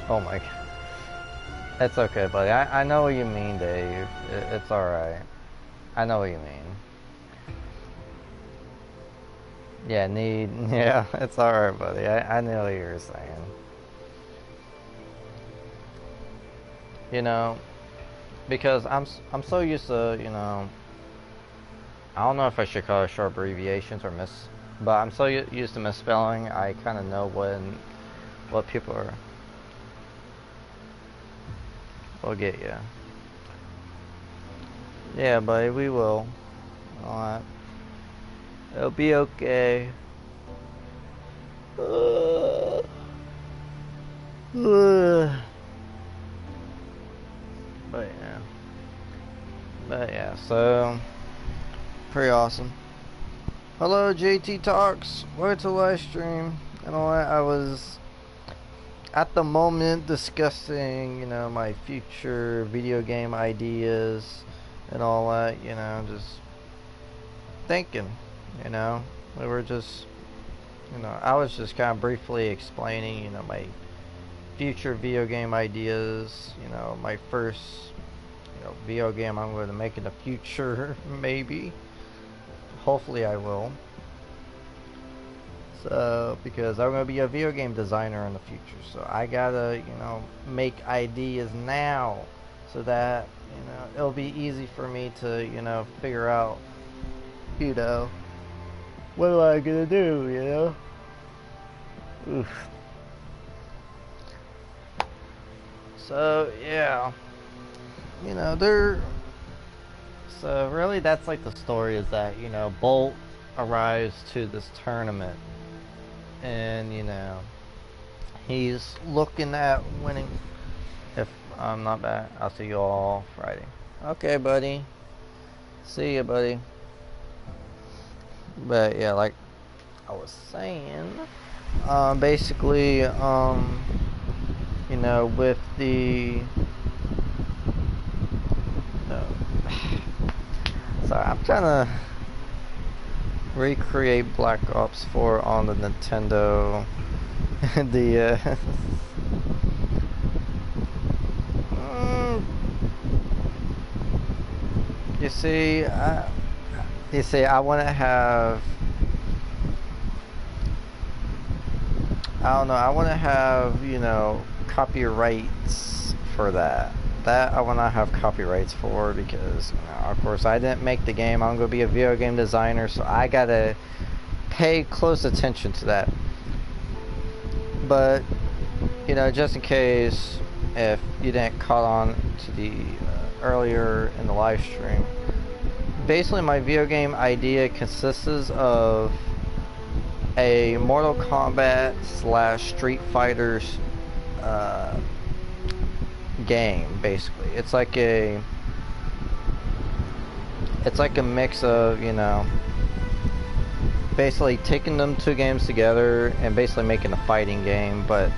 oh my god. It's okay, buddy. I know what you mean, Dave. It's alright. I know what you mean. Yeah, yeah, it's alright, buddy. I know what you were saying. Because I'm so used to, I don't know if I should call it short abbreviations or but I'm so used to misspelling, I kind of know what people will get you. Yeah, buddy, we will. Alright. It'll be okay. But yeah, so pretty awesome. Hello, JT Talks. Welcome to the live stream. I was at the moment discussing, my future video game ideas and all that. Just thinking. We were just, I was just kind of briefly explaining, my future video game ideas. My first, video game I'm going to make in the future, maybe. Hopefully I will. So, because I'm going to be a video game designer in the future. So I gotta, make ideas now so that, it'll be easy for me to, figure out, what am I gonna do, Oof. So, yeah. So really that's like the story is that, Bolt arrives to this tournament and, he's looking at winning. If I'm not back, I'll see you all Friday. Okay, buddy. See ya, buddy. But yeah, like I was saying, basically, you know, with the, uh, sorry, I'm trying to recreate Black Ops 4 on the Nintendo DS. Mm, you see, I want to have. I don't know. I want to have, you know, copyrights for that. That I want to have copyrights for because, you know, of course, I didn't make the game. I'm going to be a video game designer, so I got to pay close attention to that. But, you know, just in case if you didn't caught on to the earlier in the live stream, basically my video game idea consists of a Mortal Kombat / Street Fighter's game. Basically, it's like a mix of, you know, basically taking them two games together and basically making a fighting game. But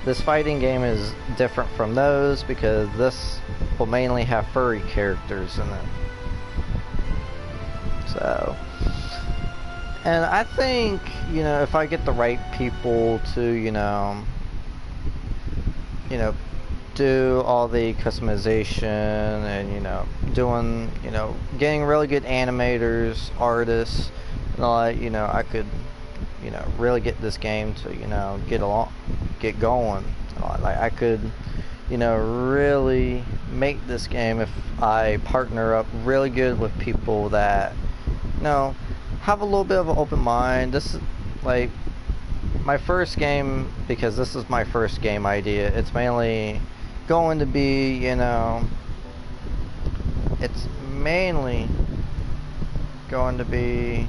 this fighting game is different from those because this will mainly have furry characters in it. So, and I think, you know, if I get the right people to, you know, do all the customization and, you know, doing, you know, getting really good animators, artists, and all that, you know, I could, you know, really get this game to, you know, get going. Like I could, you know, really make this game if I partner up really good with people that, you know, have a little bit of an open mind. This is like my first game, because this is my first game idea. It's mainly going to be, you know, it's mainly going to be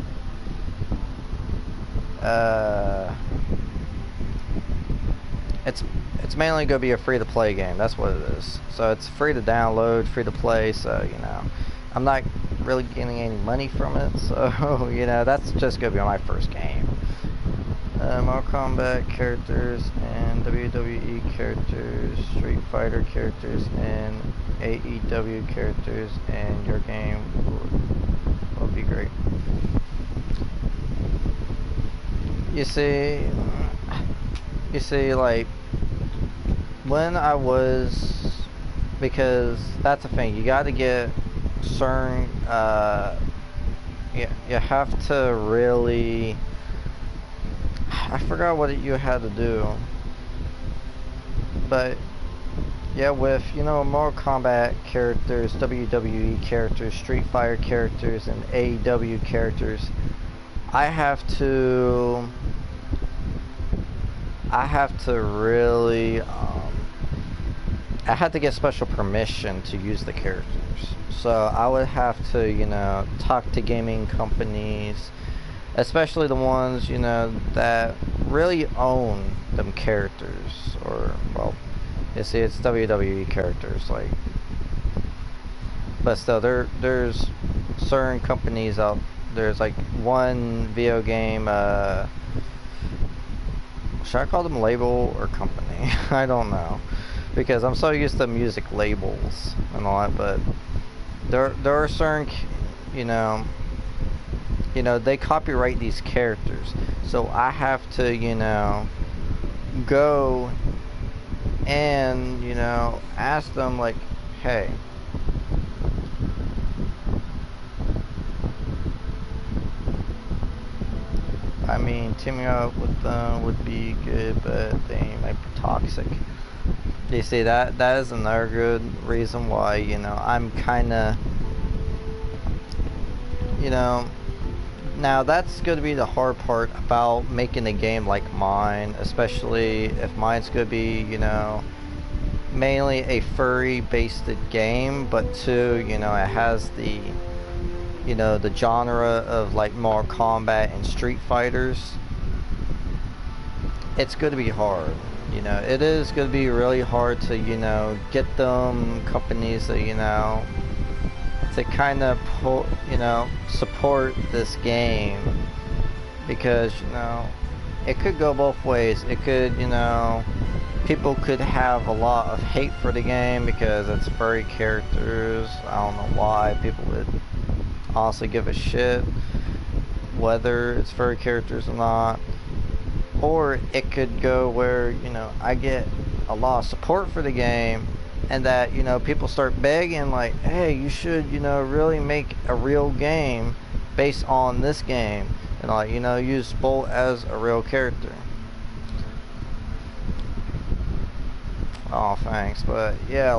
it's mainly going to be a free to play game. That's what it is. So it's free to download, free to play, so, you know, I'm not really getting any money from it, so, you know, that's just going to be my first game. Mortal Kombat characters and WWE characters, Street Fighter characters and AEW characters, and your game will be great. You see, like, when I was, because that's the thing, you got to get certain, you have to really, I forgot what you had to do, but yeah, with, you know, Mortal Kombat characters, WWE characters, Street Fighter characters, and AEW characters, I have to really, I had to get special permission to use the characters. So I would have to, you know, talk to gaming companies, especially the ones, you know, that really own them characters, or, well, you see, it's WWE characters, like, but still, there's certain companies out, there's like one video game, should I call them label or company? I don't know, because I'm so used to music labels and all that, but there are certain, you know, they copyright these characters, so I have to, you know, go and, you know, ask them, like, hey, I mean, teaming up with them would be good, but they might be toxic. You see, that is another good reason why, you know, I'm kind of, you know, now that's going to be the hard part about making a game like mine, especially if mine's going to be, you know, mainly a furry based game, but too, you know, it has the, you know, the genre of like Mortal Kombat and Street Fighters. It's going to be hard, you know, it is going to be really hard to, you know, get them companies that, you know, to kind of support this game, because it could go both ways. It could, people could have a lot of hate for the game because it's furry characters. I don't know why people would honestly give a shit whether it's furry characters or not. Or it could go where, I get a lot of support for the game, and that, people start begging, like, hey, you should, really make a real game based on this game, and, like, use Bolt as a real character. Oh, thanks. But yeah,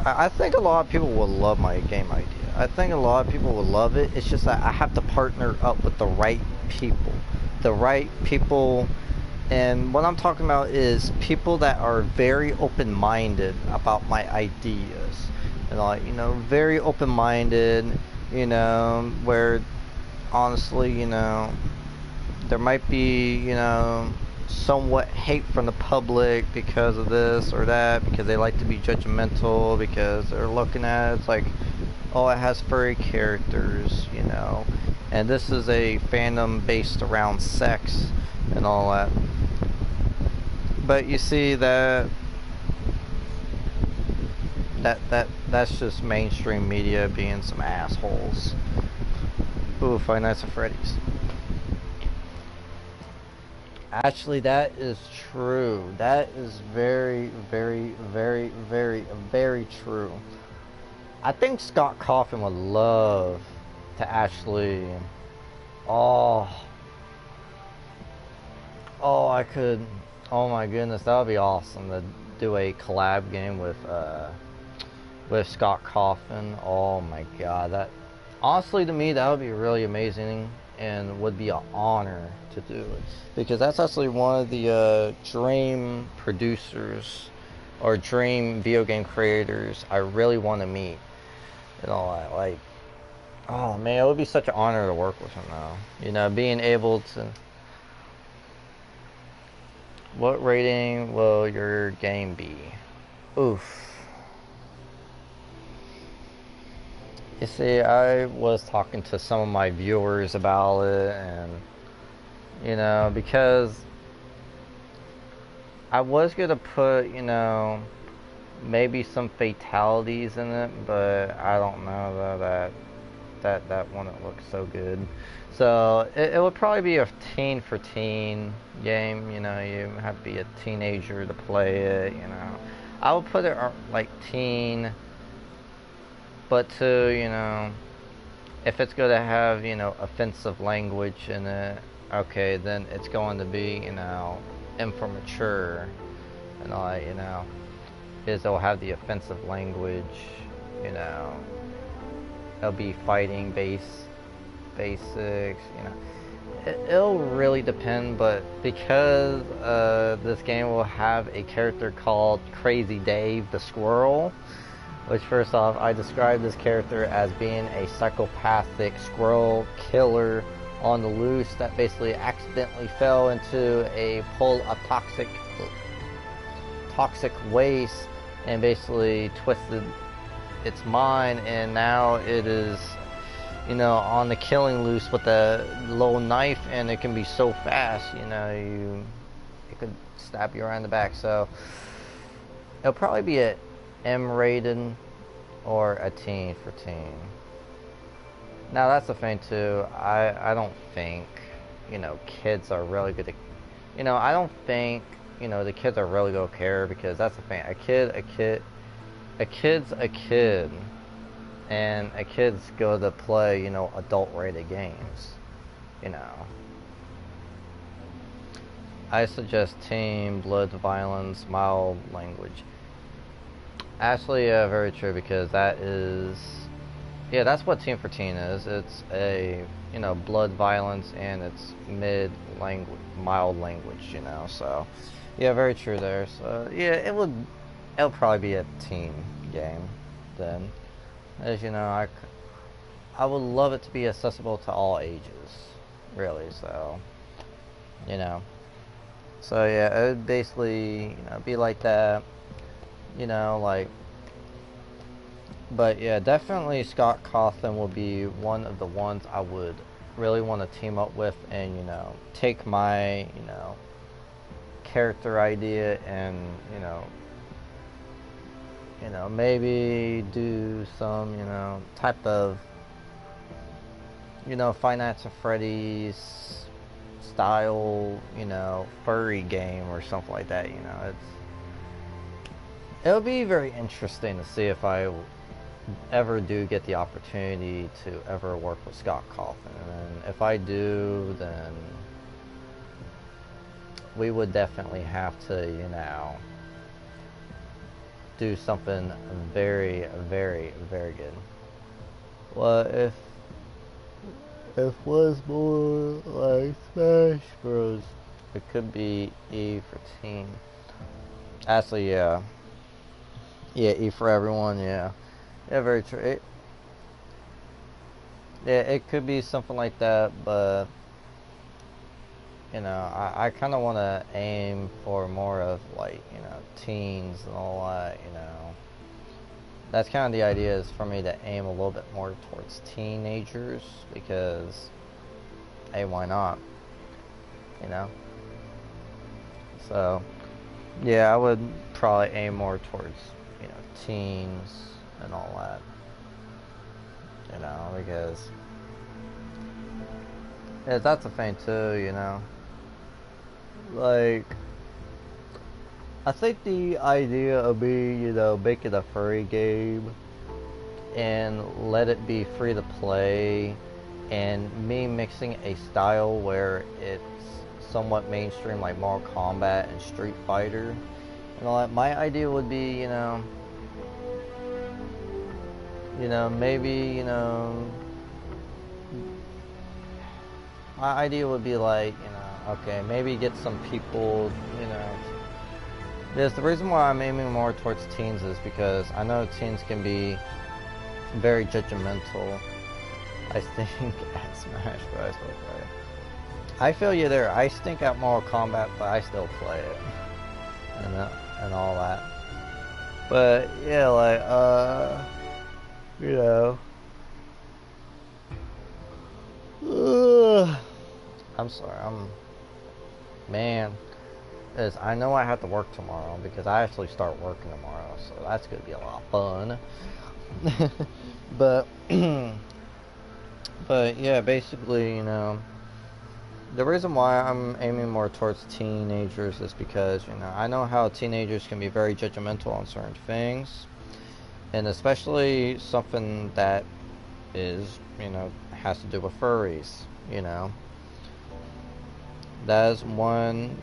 I think a lot of people will love my game idea. I think a lot of people will love it. It's just that I have to partner up with the right people. The right people, and what I'm talking about is people that are very open-minded about my ideas. And, like, very open-minded, where honestly, there might be, somewhat hate from the public because of this or that, because they like to be judgmental, because they're looking at it, it's like, oh, it has furry characters, and this is a fandom based around sex and all that. But you see that's just mainstream media being some assholes. Ooh, Five Nights at Freddy's. Actually, that is true. That is very, very, very, very, very true. I think Scott Cawthon would love to actually... Oh, I could... Oh my goodness, that would be awesome to do a collab game with Scott Cawthon. Oh my god, that... Honestly, to me, that would be really amazing and would be an honor to do it. Because that's actually one of the dream producers or dream video game creators I really want to meet. Like, oh man, it would be such an honor to work with him now. Being able to... What rating will your game be? Oof. You see, I was talking to some of my viewers about it, and, because I was going to put, maybe some fatalities in it, but I don't know that wouldn't look so good. So it would probably be a teen for teen game. You have to be a teenager to play it. I would put it like teen, but to if it's going to have offensive language in it, okay, then it's going to be immature, and all that. Is they'll have the offensive language, they'll be fighting basics, it'll really depend, but because this game will have a character called Crazy Dave the Squirrel, which, first off, I describe this character as being a psychopathic squirrel killer on the loose that basically accidentally fell into a pool of toxic waste and basically twisted its mind, and now it is on the killing loose with a little knife, and it can be so fast, it could stab you around the back. So it'll probably be a M-rated or a teen for teen. Now that's the thing too, I don't think kids are really good at, I don't think the kids are really gonna care, because that's the thing, a kid's a kid, and a kid's go to play adult rated games. I suggest teen, blood, violence, mild language. Actually, very true, because that is, that's what teen for teen is. It's a blood, violence, and it's mild language. So yeah, very true there. So yeah, it'll probably be a teen game then. As I would love it to be accessible to all ages, really. So so yeah, it would basically be like that. Like, But yeah, definitely Scott Cawthon will be one of the ones I would really want to team up with, and take my character idea and maybe do some type of Finance of Freddy's style furry game or something like that. It'll be very interesting to see if I ever do get the opportunity to ever work with Scott Cawthon. And if I do, then we would definitely have to, do something very, very, very good. Well, if was more like Smash Bros, it could be E for Team. Actually, yeah. Yeah, E for everyone, yeah. Yeah, very true. It could be something like that, but I kind of want to aim for more of like teens and all that. That's kind of the idea, is for me to aim a little bit more towards teenagers, because hey, why not? You know. So yeah, I would probably aim more towards teens and all that. Because yeah, that's a thing too. Like, I think the idea of me, making a furry game and let it be free to play, and me mixing a style where it's somewhat mainstream, like Mortal Kombat and Street Fighter and all that. My idea would be, maybe, my idea would be like, okay, maybe get some people, Because the reason why I'm aiming more towards teens is because I know teens can be very judgmental. I stink at Smash, but I still play it. I feel you there. I stink at Mortal Kombat, but I still play it. And all that. But yeah, like, you know. I'm sorry, man. Is I know I have to work tomorrow because I actually start working tomorrow, so that's gonna be a lot of fun. but but yeah, basically, the reason why I'm aiming more towards teenagers is because I know how teenagers can be very judgmental on certain things, and especially something that is has to do with furries. That is one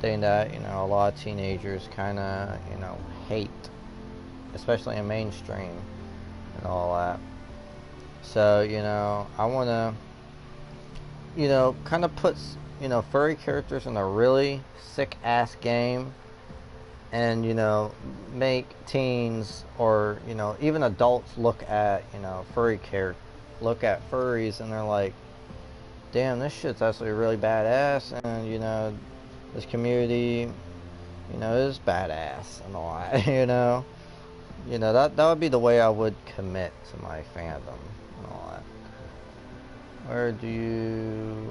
thing that a lot of teenagers kind of hate, especially in mainstream and all that. So I want to kind of put furry characters in a really sick ass game, and make teens or even adults look at look at furries, and they're like, damn, this shit's actually really badass, and this community is badass and all that. That would be the way I would commit to my fandom and all that. Where do you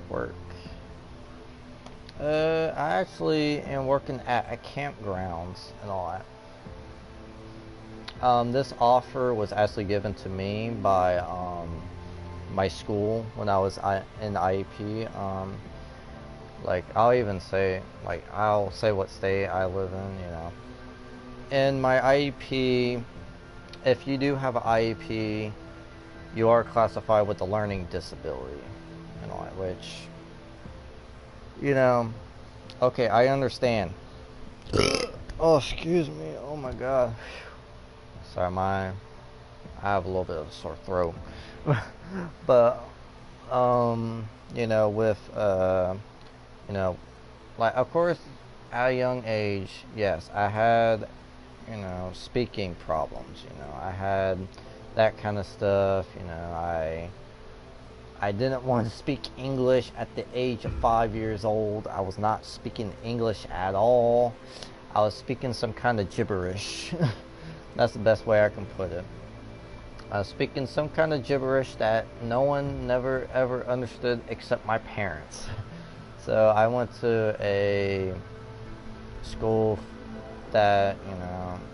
work? I actually am working at a campgrounds and all that. This offer was actually given to me by my school when I was in IEP. Like, I'll say what state I live in. In my IEP, if you do have an IEP, you are classified with a learning disability and all that, which, okay, I understand. Oh, excuse me. Oh my God. Sorry, I have a little bit of a sore throat. But, with, like, of course, at a young age, yes, I had, speaking problems. I had that kind of stuff. I didn't want to speak English at the age of 5 years old. I was not speaking English at all. I was speaking some kind of gibberish. That's the best way I can put it. Speaking some kind of gibberish that no one never ever understood except my parents. So I went to a school that,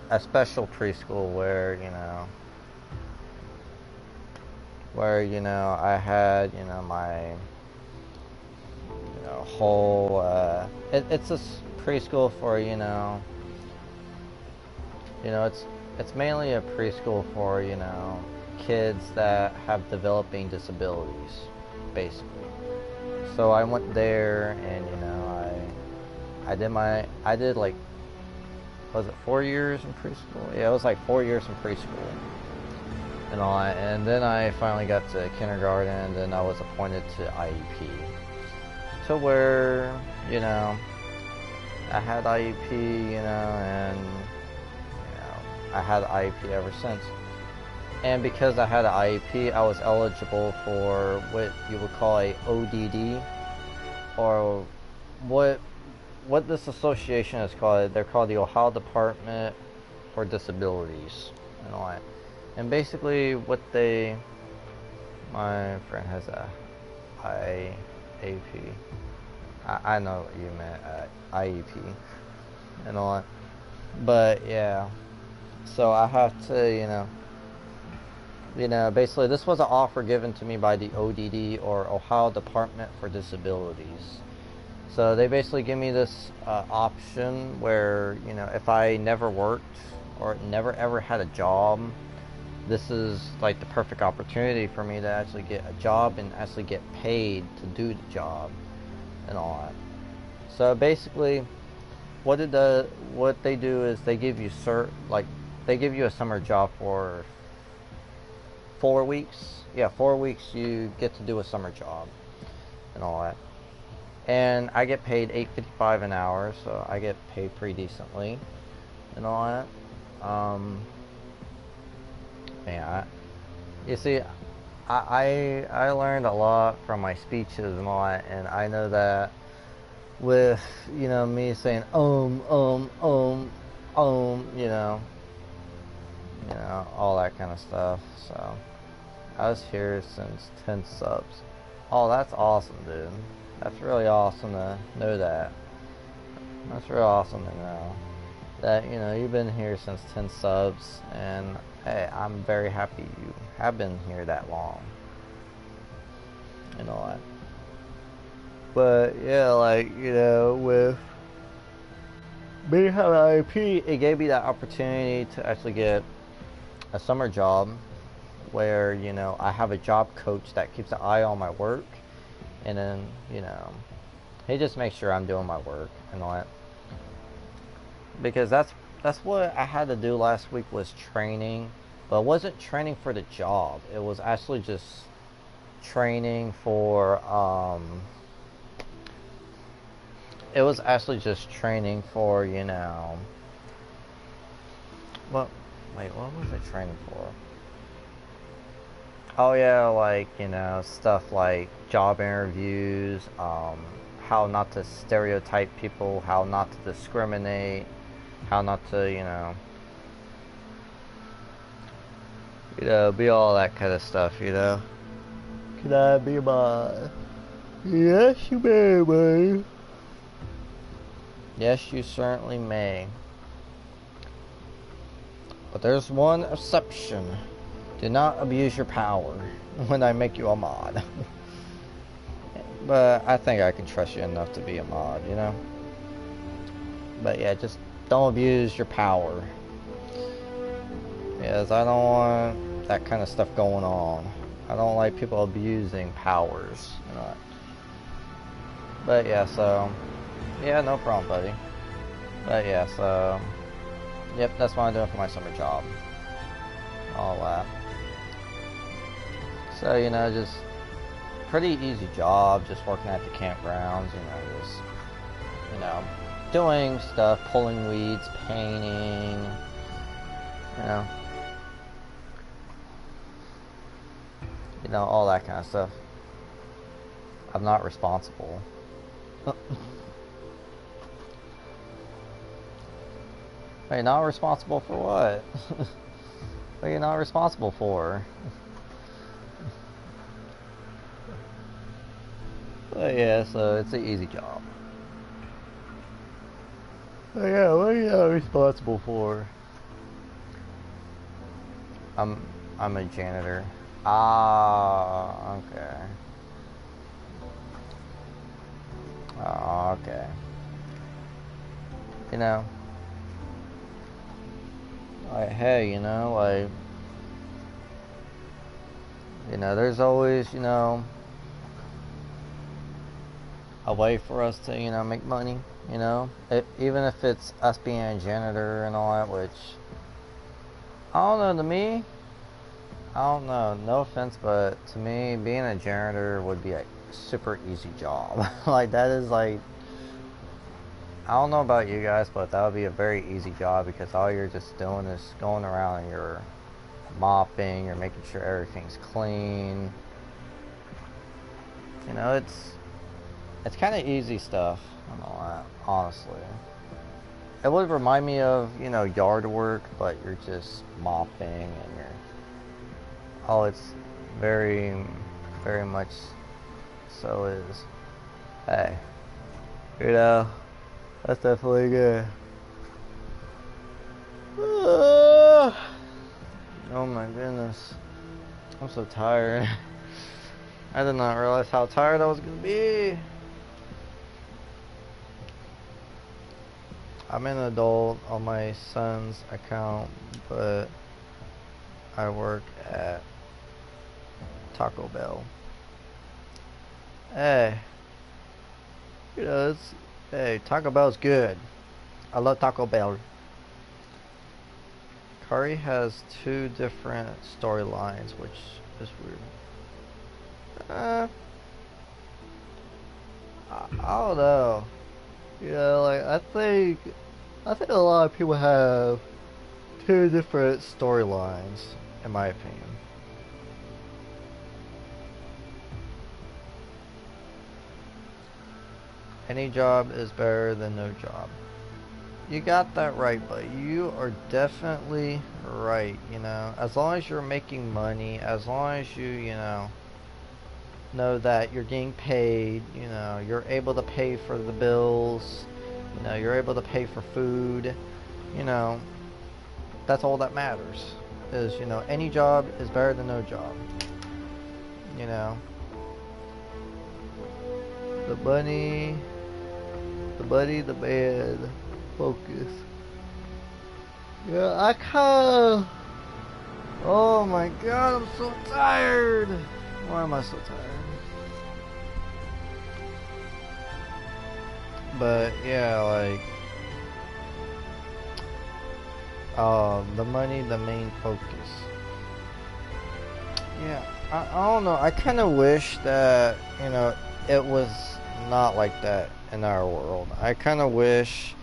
a special preschool where I had, my, whole, it's a preschool for, it's mainly a preschool for, kids that have developing disabilities, basically. So I went there and, I did like, was it 4 years in preschool? Yeah, it was like 4 years in preschool and all that. And then I finally got to kindergarten, and then I was appointed to IEP. To where, I had IEP, and, I had IEP ever since. And because I had an IEP, I was eligible for what you would call a ODD, or what this association is called. They're called the Ohio Department for Disabilities and all that. And basically, my friend has a IAP. I know what you meant, IEP and all that. But yeah, so I have to, basically this was an offer given to me by the ODD, or Ohio Department for Disabilities. So they basically give me this option where, if I never worked or never ever had a job, this is like the perfect opportunity for me to actually get a job and actually get paid to do the job and all that. So basically, what they do is they give you they give you a summer job for 4 weeks. Yeah, 4 weeks you get to do a summer job and all that. And I get paid $8.55 an hour, so I get paid pretty decently and all that. Yeah, you see, I learned a lot from my speeches and all that, and I know that with me saying all that kind of stuff. So I was here since 10 subs. Oh, that's awesome, dude. That's really awesome to know that. That's really awesome to know that, you've been here since 10 subs, and hey, I'm very happy you have been here that long and all that. But yeah, with me having IEP, it gave me that opportunity to actually get a summer job where, I have a job coach that keeps an eye on my work, and then, he just makes sure I'm doing my work and all that. Because that's what I had to do last week, was training, but it wasn't training for the job. It was actually just training for it was actually just training for, what was it training for? Oh yeah, stuff like job interviews, how not to stereotype people, how not to discriminate, how not to, be all that kind of stuff, Can I be my... Yes, you may, man. Yes, you certainly may. But there's one exception. Do not abuse your power when I make you a mod. But I think I can trust you enough to be a mod, But yeah, just don't abuse your power. Yes, I don't want that kind of stuff going on. I don't like people abusing powers, But yeah, so... Yeah, no problem, buddy. But yeah, so... Yep, that's what I'm doing for my summer job. All that. So, just... Pretty easy job, just working at the campgrounds, just... doing stuff, pulling weeds, painting... all that kind of stuff. I'm not responsible. Are you not responsible for what? What are you not responsible for? But yeah, so it's an easy job. But yeah, what are you not responsible for? I'm I'm a janitor. Ah, okay. Oh, okay. You know, like hey, there's always, a way for us to, make money. Even if it's us being a janitor and all that, which I don't know. To me, I don't know. No offense, but to me, being a janitor would be a super easy job. Like that is like, I don't know about you guys, but that would be a very easy job because all you're just doing is going around and you're mopping, you're making sure everything's clean. It's kind of easy stuff and all that, honestly. It would remind me of, yard work, but you're just mopping and you're, oh, it's very, very much so is. Hey, that's definitely good. Oh my goodness. I'm so tired. I did not realize how tired I was gonna be. I'm an adult on my son's account, but I work at Taco Bell. Hey, hey, Taco Bell's good. I love Taco Bell. Curry has two different storylines, which is weird. I don't know. Like I think a lot of people have two different storylines, in my opinion. Any job is better than no job. You got that right, but you are definitely right, As long as you're making money, as long as you, know that you're getting paid, you're able to pay for the bills, you're able to pay for food, you know, that's all that matters. Is, any job is better than no job. You know, the bunny, the man, focus. Yeah, I kinda. Oh my god, I'm so tired. Why am I so tired? But yeah, like, the money, the main focus. Yeah, I don't know. I kind of wish that, it was not like that in our world. I kind of wish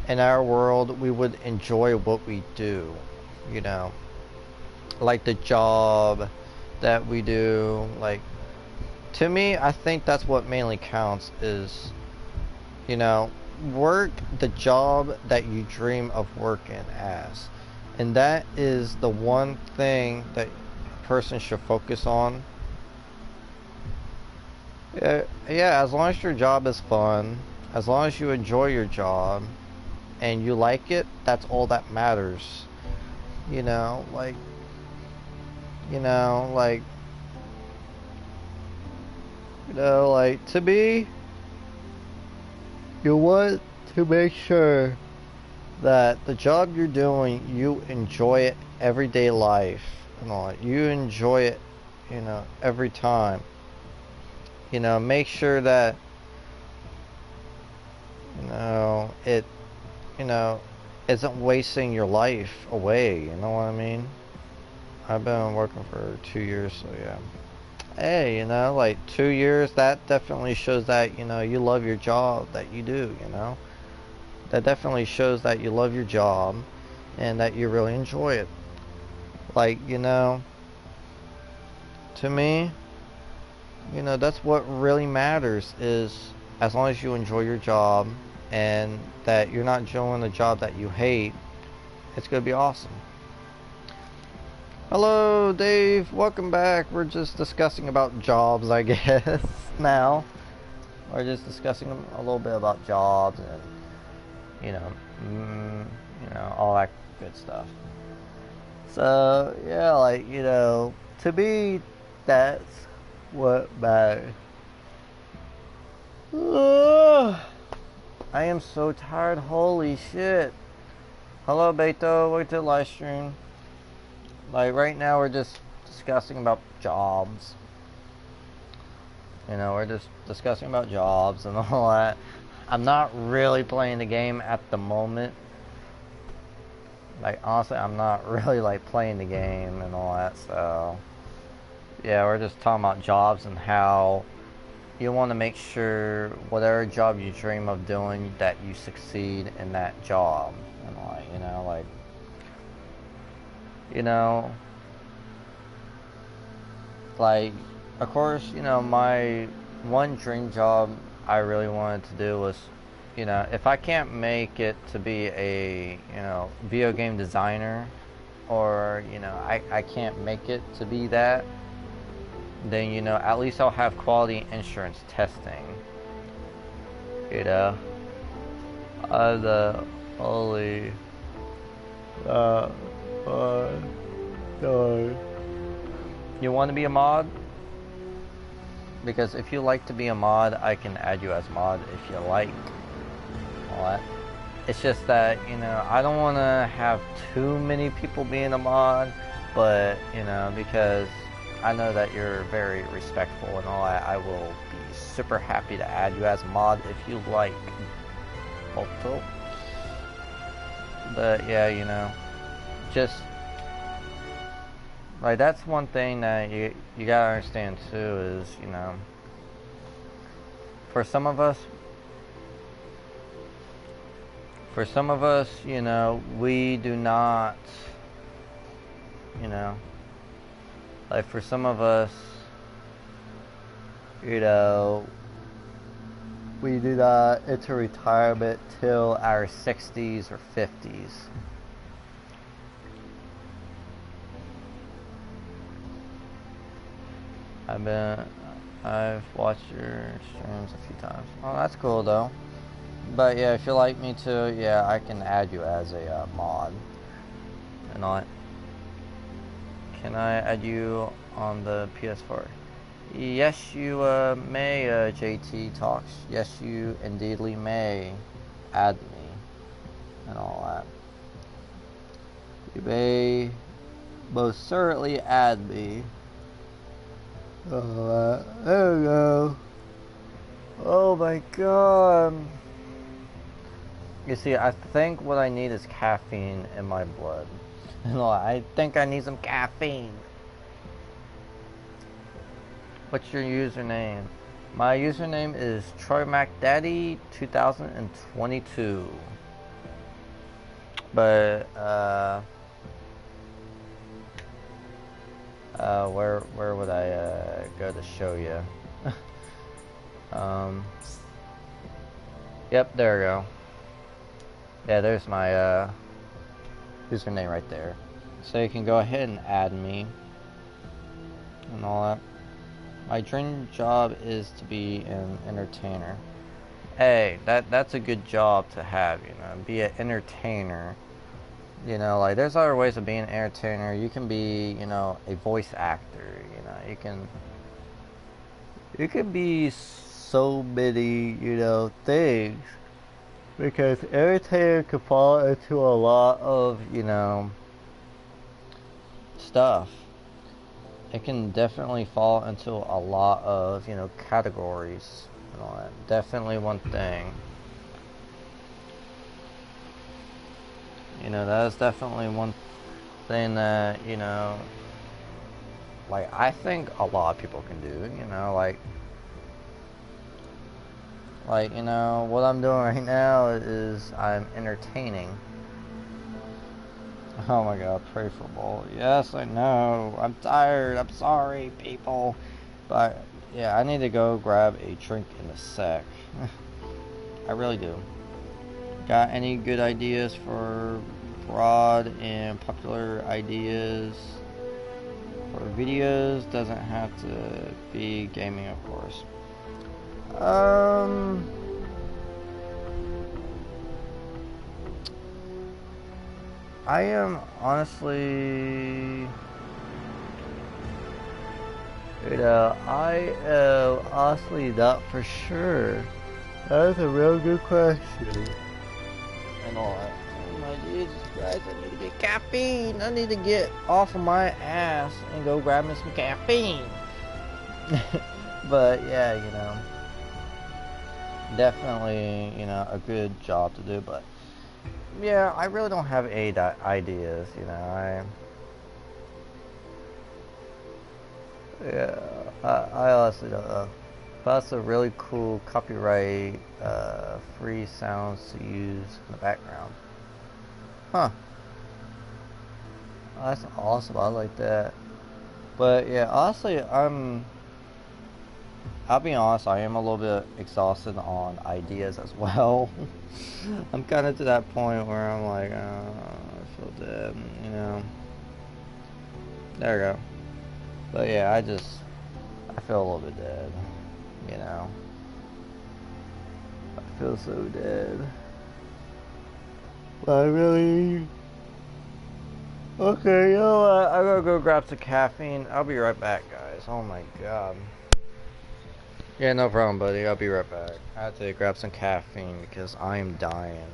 in our world we would enjoy what we do, you know, like the job that we do. Like, to me, I think that's what mainly counts is, you know, work the job that you dream of working as. And that is the one thing that a person should focus on. Yeah, as long as your job is fun, as long as you enjoy your job and you like it, that's all that matters. You know, like, you know, like, to me, you want to make sure that the job you're doing, you enjoy it everyday life and all that. You enjoy it, every time. Make sure that, it, you know, isn't wasting your life away, you know what I mean? I've been working for 2 years, so yeah. Hey, like 2 years, that definitely shows that, you love your job that you do, That definitely shows that you love your job and that you really enjoy it. Like, to me, that's what really matters is as long as you enjoy your job and that you're not doing a job that you hate, It's gonna be awesome. Hello, Dave. Welcome back. We're just discussing about jobs, I guess. Now we're just discussing a little bit about jobs and all that good stuff. So yeah, like to me, that's what matters. I am so tired. Holy shit. Hello, Beto. Welcome to the live stream. Like right now, we're just discussing about jobs. We're just discussing about jobs and all that. I'm not really playing the game at the moment. Like honestly, I'm not really like playing the game and all that. So yeah, we're just talking about jobs and how you want to make sure whatever job you dream of doing that you succeed in that job and like of course my one dream job I really wanted to do was if I can't make it to be a video game designer, or I can't make it to be that, then at least I'll have quality insurance testing. The holy no. You want to be a mod? Because if you like to be a mod, I can add you as mod if you like. All that. It's just that I don't want to have too many people being a mod, but because I know that you're very respectful and all that, I will be super happy to add you as a mod if you like. Also, but yeah, just like that's one thing that you gotta understand too is for some of us, we do not, like for some of us, we do not enter retirement till our 60s or 50s. I've watched your streams a few times. Oh, that's cool though. But yeah, if you like me to, yeah, I can add you as a mod and all that. Can I add you on the PS4? Yes, you may, JT Talks. Yes, you indeedly may add me and all that. You may most certainly add me. There we go. Oh my god. You see, I think what I need is caffeine in my blood. I think I need some caffeine. What's your username? My username is TroyMacDaddy 2022. But where would I go to show you? Yep, there we go. Yeah, there's my username right there. So you can go ahead and add me and all that. My dream job is to be an entertainer. Hey, that's a good job to have, be an entertainer. Like there's other ways of being an entertainer. You can be, a voice actor, you can be so many, things. Because entertainer could fall into a lot of, stuff. It can definitely fall into a lot of, categories and all that. Definitely one thing. That is definitely one thing that, like I think a lot of people can do, what I'm doing right now is I'm entertaining. Oh my god, pray for Bull. Yes, I know. I'm tired. I'm sorry, people. But, yeah, I need to go grab a drink in a sec. I really do. Got any good ideas for broad and popular ideas for videos. Doesn't have to be gaming, of course. I am honestly, I am honestly not for sure. That's a real good question. And all that. Oh my Jesus Christ, I need to get caffeine. I need to get off of my ass and go grab me some caffeine. But yeah, definitely, a good job to do. But yeah, I really don't have any ideas, Yeah, I honestly don't know. But that's a really cool copyright free sounds to use in the background. Huh. Oh, that's awesome. I like that. But yeah, honestly, I'll be honest, I am a little bit exhausted on ideas as well. I'm kind of to that point where I'm like, I feel dead. There we go. But yeah, I feel a little bit dead, you know. I feel so dead. But I really. Okay, you know what? I'm gonna go grab some caffeine. I'll be right back, guys. Oh my god. Yeah, no problem, buddy. I'll be right back. I have to grab some caffeine because I am dying.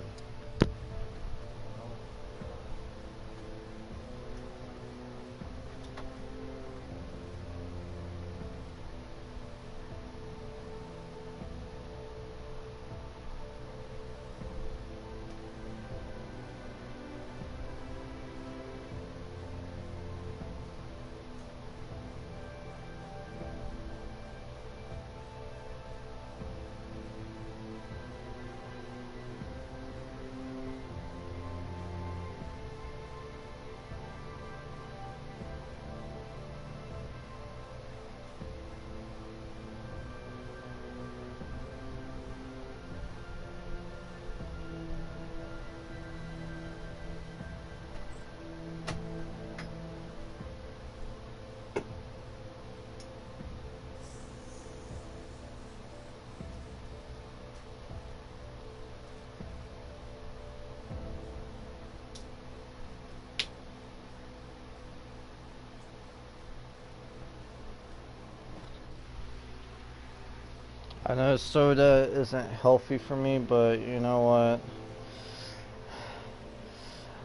I know soda isn't healthy for me, but you know what?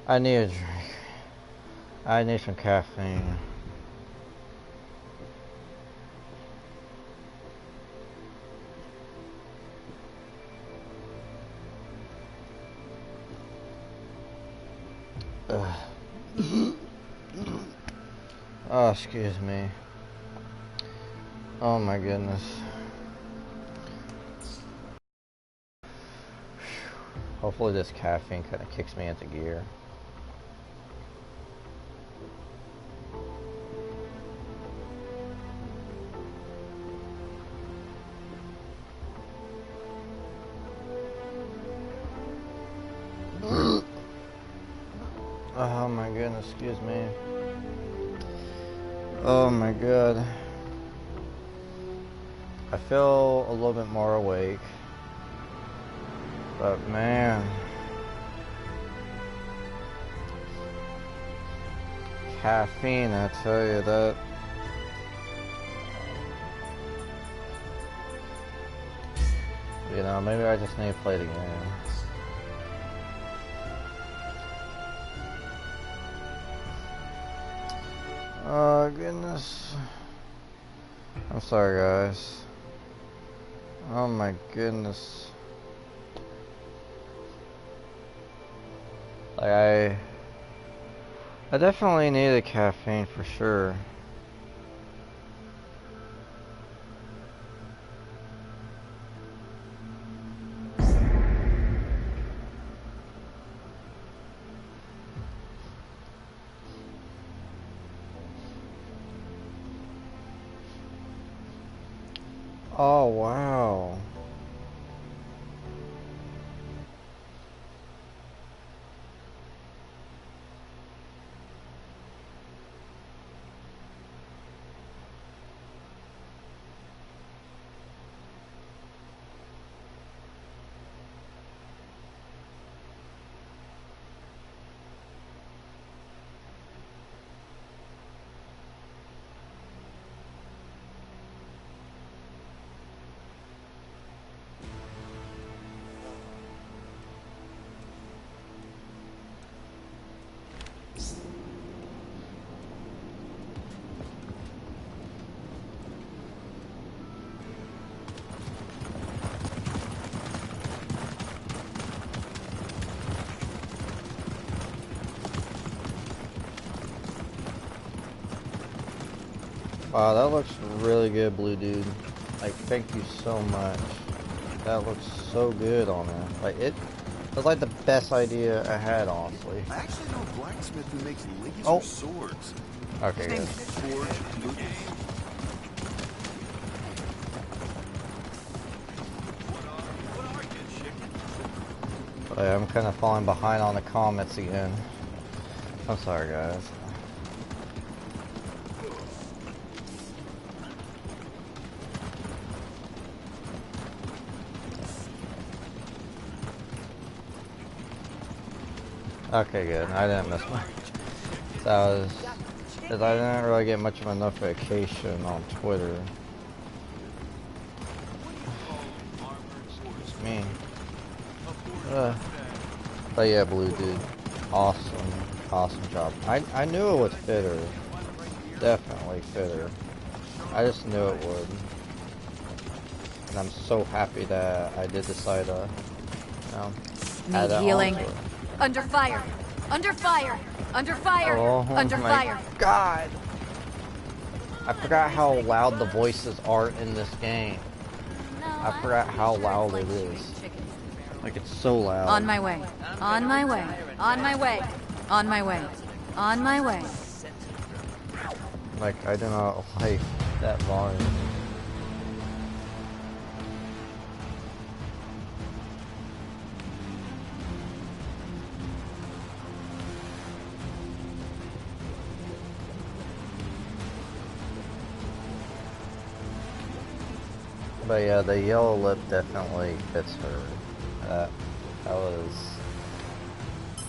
I need a drink. I need some caffeine. Ugh. Oh, excuse me. Oh my goodness. Hopefully this caffeine kind of kicks me into gear. Oh my goodness, excuse me. Oh my god. I feel a little bit more awake. But man. Caffeine, I tell you that. Maybe I just need to play the game. Oh goodness. I'm sorry guys. Oh my goodness. Like I definitely need a caffeine for sure. Oh wow. Wow, that looks really good, Blue Dude. Like, thank you so much. That looks so good on there. Like, it was like the best idea I had, honestly. I actually know a blacksmith who makes laser Oh. swords. Okay, His good. name's Forge Lucas. I'm kind of falling behind on the comments again. I'm sorry, guys. Okay, good. I didn't miss one. Because I didn't really get much of a notification on Twitter. It's me. But yeah, Blue Dude. Awesome job. I knew it would fit her. Definitely fit her. I just knew it would. And I'm so happy that I did decide to, add that healing. onto it. Under fire! Under fire! Under fire! Oh Under my fire! God! I forgot how loud the voices are in this game. I forgot how loud it is. Like, it's so loud. On my way. On my way. On my way. On my way. On my way. Like, I do not like that volume. But yeah, the yellow lip definitely fits her.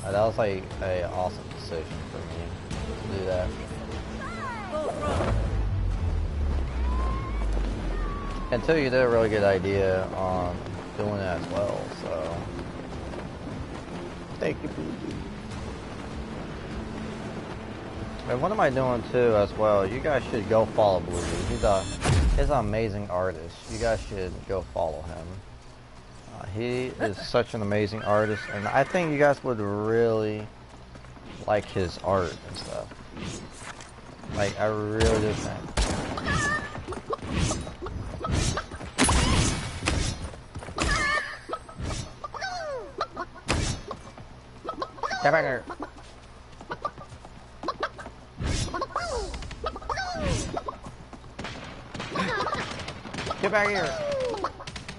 That was like a awesome decision for me to do that. Until you did a really good idea on doing it as well, so thank you, Blue Dude. And what am I doing too as well? You guys should go follow Blue Dude. He's an amazing artist. You guys should go follow him. He is such an amazing artist, and I think you guys would really like his art and stuff. Like, I really do think. Get back here. Get back here.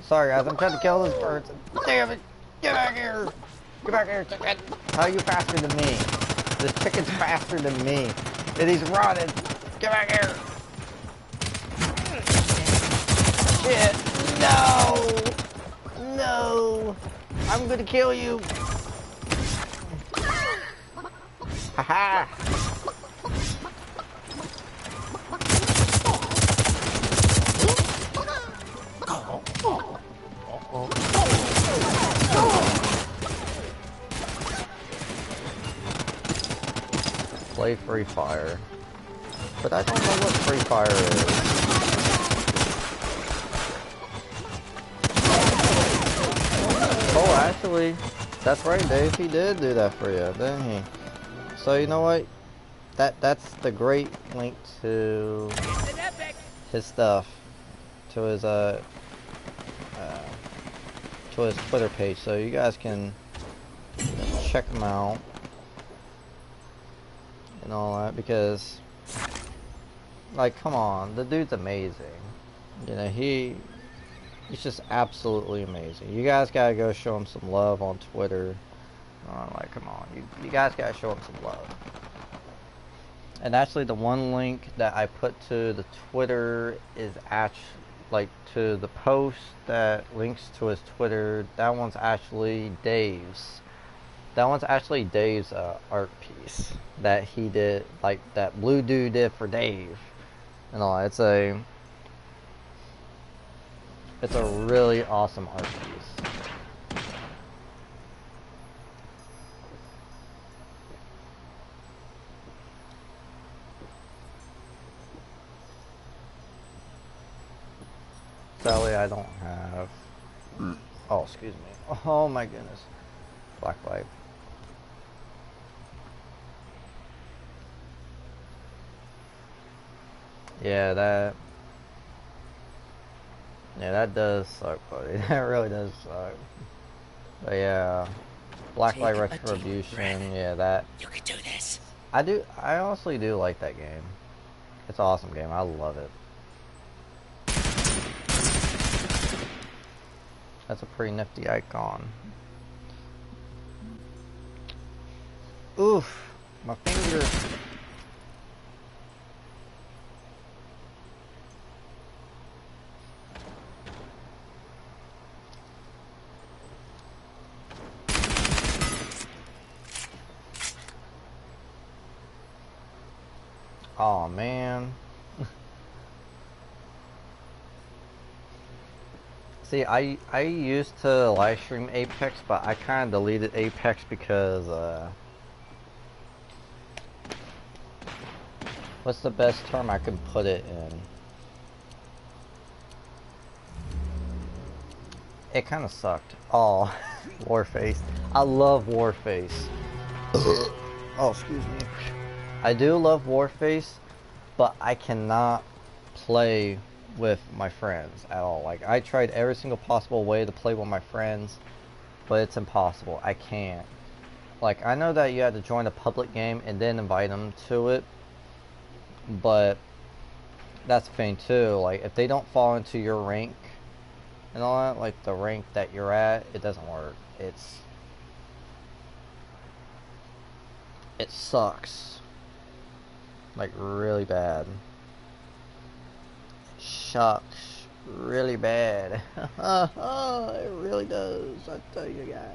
Sorry guys, I'm trying to kill this person. Damn it. Get back here. Get back here, chicken. How are you faster than me? This chicken's faster than me. And he's running. Get back here. Shit. No. No. I'm gonna kill you. Haha. Play Free Fire. But I don't know what Free Fire is. Oh, actually, that's right, Dave. He did do that for you, didn't he? So you know what? That's the great link to his stuff, to his Twitter page, so you guys can check him out and all that, because, like, come on, the dude's amazing. You know, he's just absolutely amazing. You guys gotta go show him some love on Twitter. Like, come on, you guys gotta show him some love. And actually, the one link that I put to the Twitter is actually, like, to the post that links to his Twitter. That one's actually Dave's. That one's actually Dave's art piece that he did, like that Blue Dude did for Dave, and all. It's a really awesome art piece. Sadly, I don't have. Oh, excuse me. Oh my goodness. Black light. Yeah, that does suck, buddy. That really does suck. But yeah, Blacklight Retribution. Yeah, that. You could do this. I do. I honestly do like that game. It's an awesome game. I love it. That's a pretty nifty icon. Oof, my finger. Oh man. See, I used to live stream Apex, but I kind of deleted Apex because what's the best term I can put it in? It kind of sucked. Oh, Warface. I love Warface. Oh, excuse me. I do love Warface, but I cannot play with my friends at all. Like, I tried every single possible way to play with my friends, but it's impossible. I can't. Like, I know that you have to join a public game and then invite them to it, but that's the thing too. Like, if they don't fall into your rank and all that, like the rank that you're at, it doesn't work. It sucks. Like, really bad. Shucks. Really bad. It really does, I tell you guys.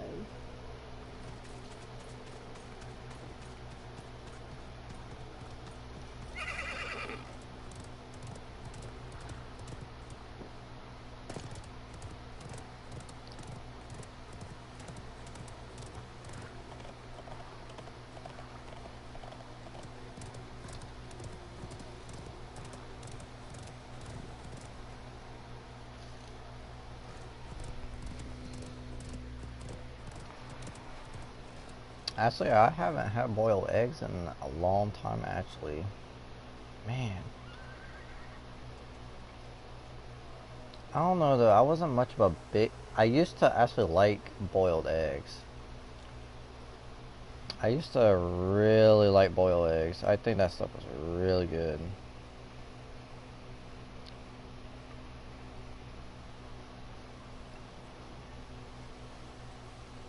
Actually, I haven't had boiled eggs in a long time, actually. Man. I don't know, though. I wasn't much of a big... I used to actually like boiled eggs. I used to really like boiled eggs. I think that stuff was really good.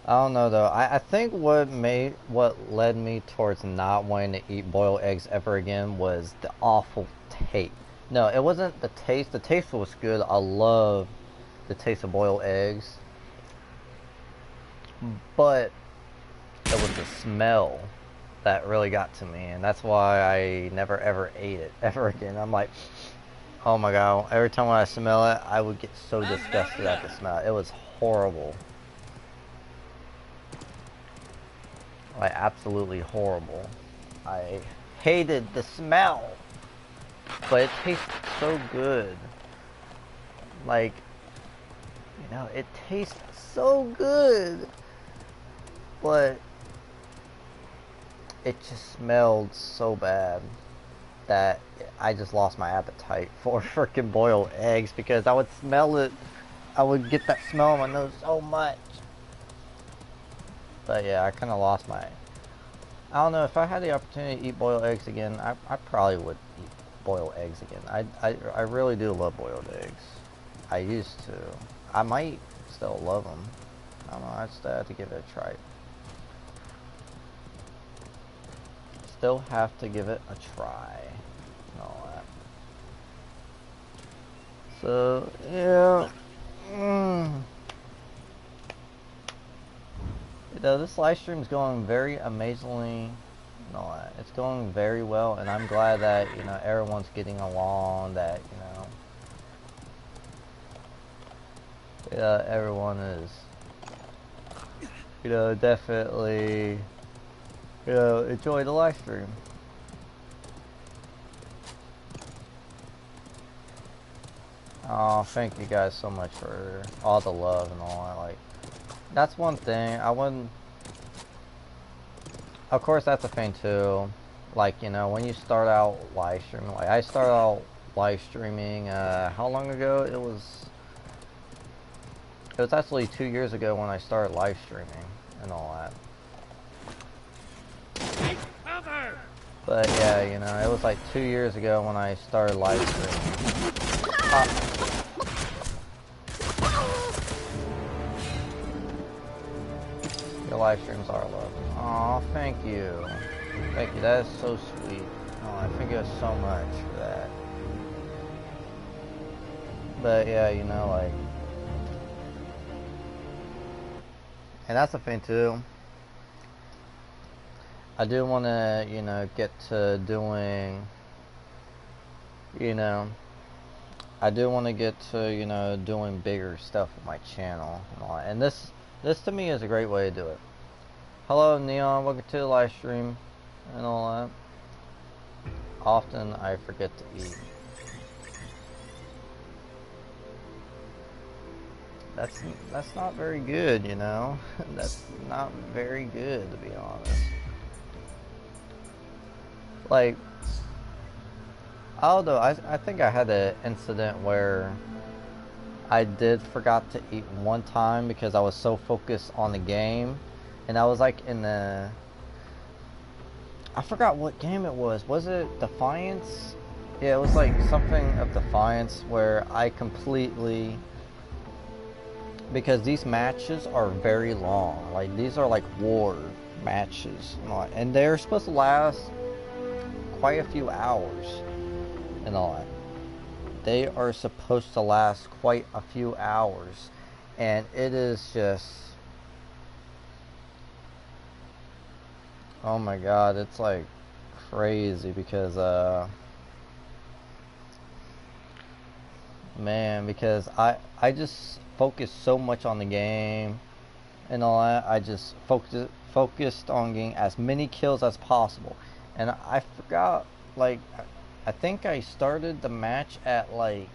I don't know though. I think what led me towards not wanting to eat boiled eggs ever again was the awful taste. No, it wasn't the taste. The taste was good. I love the taste of boiled eggs. But it was the smell that really got to me, and that's why I never ever ate it ever again. I'm like, oh my god, every time when I smell it, I would get so disgusted at the smell. It was horrible. Like, absolutely horrible. I hated the smell, but it tastes so good. Like, you know, it tastes so good, but it just smelled so bad that I just lost my appetite for freaking boiled eggs, because I would smell it. I would get that smell in my nose so much. But yeah, I kind of lost my... I don't know, if I had the opportunity to eat boiled eggs again, I probably would eat boiled eggs again. I really do love boiled eggs. I used to. I might still love them. I don't know, I still have to give it a try. Still have to give it a try. And all that. So, yeah. You know, this live stream is going very amazingly. No, it's going very well, and I'm glad that, you know, everyone's getting along. That, you know, everyone is, you know, definitely, you know, enjoy the live stream. Oh, thank you guys so much for all the love and all that. Like, that's one thing I wouldn't... Of course, that's a thing too. Like, you know, when you start out live streaming, like, I started out live streaming. How long ago? It was actually 2 years ago when I started live streaming and all that. But yeah, you know, it was like 2 years ago when I started live streaming. Your live streams are loved. Aw, thank you. Thank you, that is so sweet. Oh, thank you so much for that. But yeah, you know, like, and that's the thing too. I do want to, you know, get to doing, you know, I do want to get to, you know, doing bigger stuff with my channel and all that. And this to me is a great way to do it. Hello, Neon. Welcome to the live stream and all that. Often I forget to eat. That's not very good, you know. That's not very good, to be honest. Like, although I think I had an incident where I did forgot to eat one time because I was so focused on the game, and I was like in the, I forgot what game it was. Was it Defiance? Yeah, it was like something of Defiance where I completely, because these matches are very long. Like, these are like war matches, and they're supposed to last quite a few hours and all that. They are supposed to last quite a few hours, and it is just, oh my god, it's like crazy because man, because I just focused so much on the game and all that. I just focused on getting as many kills as possible, and I forgot, like, I think I started the match at like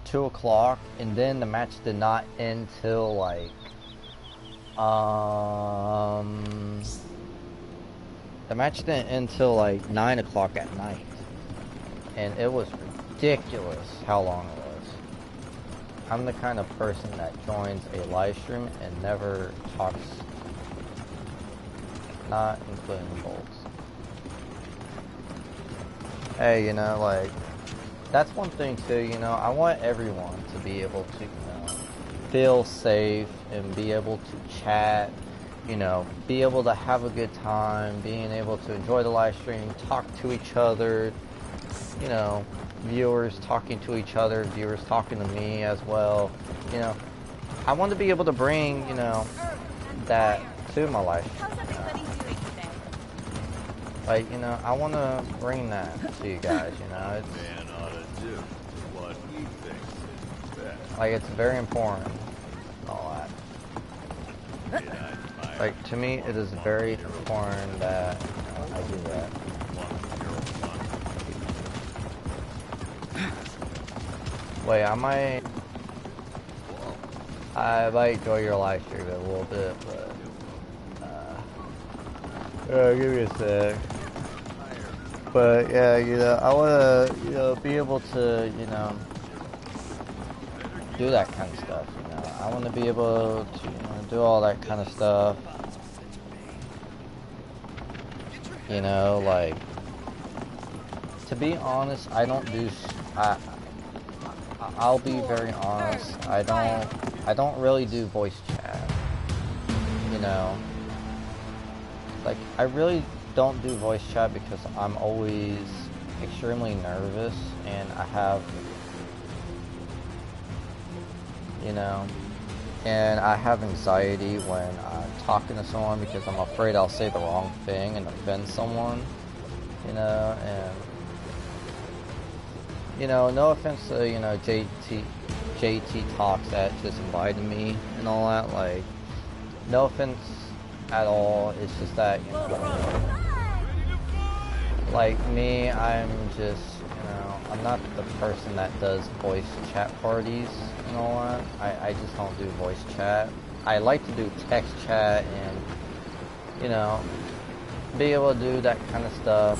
2 o'clock, and then the match did not end till like the match didn't end till like 9 o'clock at night, and it was ridiculous how long it was. I'm the kind of person that joins a live stream and never talks, not including bolts. Hey, you know, like, that's one thing too, you know, I want everyone to be able to, you know, feel safe and be able to chat, you know, be able to have a good time, being able to enjoy the live stream, talk to each other, you know, viewers talking to each other, viewers talking to me as well, you know. I want to be able to bring, you know, that to my life. Like, you know, I want to bring that to you guys, you know. It's, Man ought to do what he thinks is best. like, it's very important, all that. Like, to me, it is very important that, you know, I do that. Wait, I might enjoy your live stream a little bit, but give me a sec. But yeah, you know, I wanna, you know, be able to, you know, do that kind of stuff. You know, I want to be able to, you know, do all that kind of stuff. You know, like, to be honest, I don't do. I'll be very honest. I don't really do voice chat. You know, like, I really don't do voice chat because I'm always extremely nervous, and I have, you know, and I have anxiety when I'm talking to someone because I'm afraid I'll say the wrong thing and offend someone, you know. And, you know, no offense to, you know, JT Talks that just invited me and all that, like, no offense at all. It's just that, you know, like me, I'm just, you know, I'm not the person that does voice chat parties and all that. I just don't do voice chat. I like to do text chat and, you know, be able to do that kind of stuff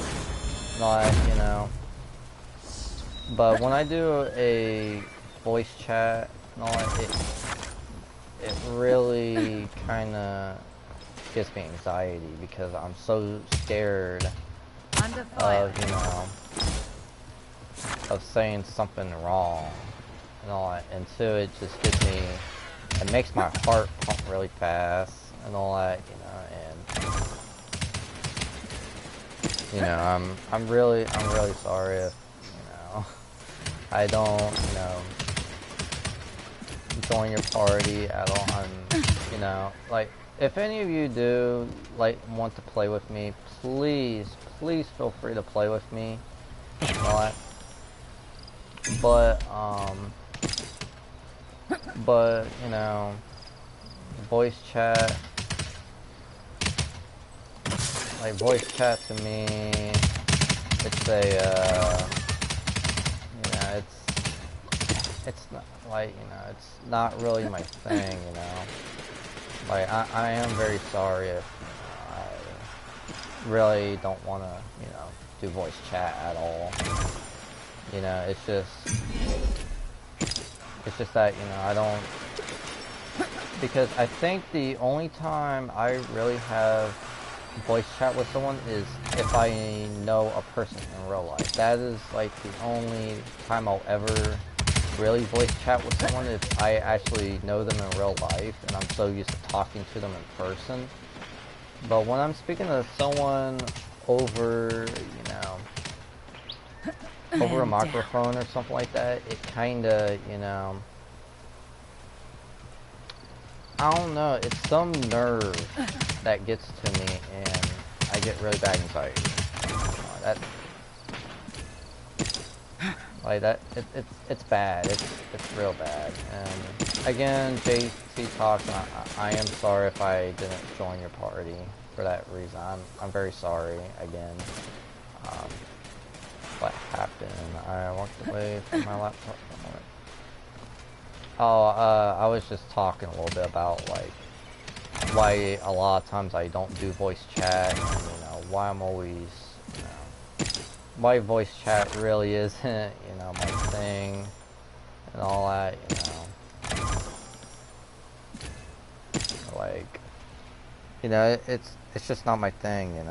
and all that, you know. But when I do a voice chat and all that, it really kind of gives me anxiety because I'm so scared Under fire. of, of saying something wrong and all that. And so it just gives me, it makes my heart pump really fast and all that, and I'm really sorry if, I don't, join your party at all. Like, if any of you do, like, want to play with me, please feel free to play with me. Not. But, voice chat, like, voice chat to me, it's it's not, like, it's not really my thing, Like, I am very sorry if, I really don't want to, do voice chat at all. It's just that, I don't, because I think the only time I really have voice chat with someone is if I know a person in real life. That is, like, the only time I'll ever really voice chat with someone if I actually know them in real life and I'm so used to talking to them in person. But when I'm speaking to someone over, over a microphone or something like that, it kinda, I don't know, it's some nerve that gets to me and I get really bad anxiety. It's bad. It's real bad. And again, JC talks, and I am sorry if I didn't join your party for that reason. I'm very sorry again. What happened? I walked away from my laptop for a moment. Oh, I was just talking a little bit about, like, why a lot of times I don't do voice chat, and, why I'm always, why voice chat really isn't, my thing, and all that, like, it's just not my thing, and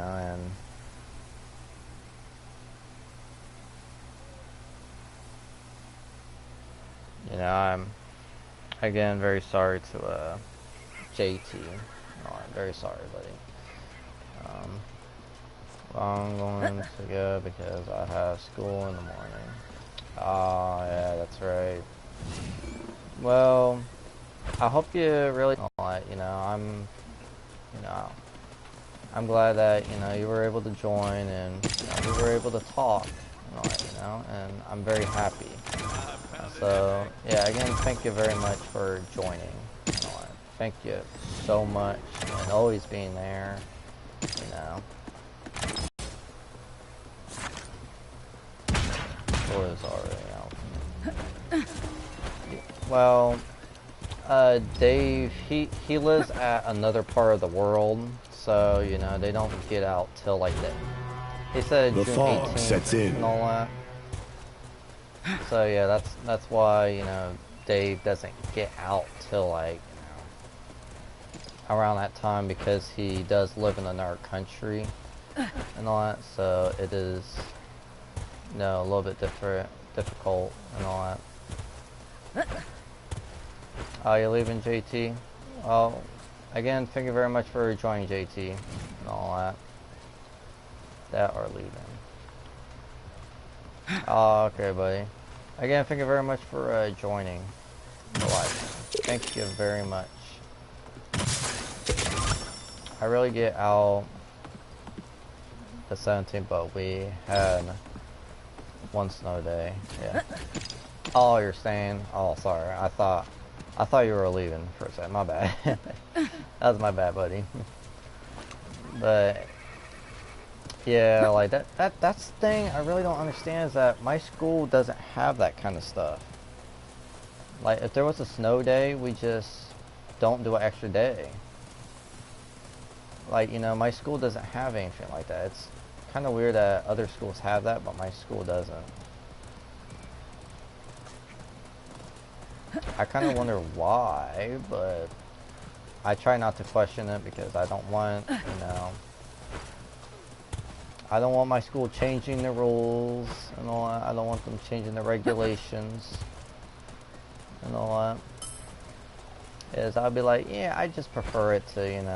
I'm again very sorry to JT. No, I'm very sorry, buddy. I'm going to go because I have school in the morning. Oh, yeah, that's right. Well, I hope you really like, I'm glad that, you were able to join and, we were able to talk, and I'm very happy. So, yeah, again, thank you very much for joining. Thank you so much and always being there, What is already out. Well, Dave, he lives at another part of the world, so, they don't get out till, like, he said The June fog 18th sets in. and all that. So, yeah, that's why, Dave doesn't get out till, like, around that time, because he does live in another country and all that, so it is, a little bit difficult and all that. Oh, you're leaving, JT? Well, again, thank you very much for joining, JT, and all that are leaving. Oh, okay, buddy. Again, thank you very much for joining the live. Thank you very much. I really get out the 17th, but we had one snow day. Yeah. Oh, you're staying? Oh, sorry. I thought you were leaving for a second. My bad. That was my bad, buddy. But yeah, like that's the thing I really don't understand, is that my school doesn't have that kind of stuff. Like, if there was a snow day, we just don't do an extra day. Like, my school doesn't have anything like that. It's kind of weird that other schools have that, but my school doesn't. I kind of wonder why, but I try not to question it because I don't want, I don't want my school changing the rules and all that. I don't want them changing the regulations and all that. Is I'll be like, yeah, I just prefer it to, come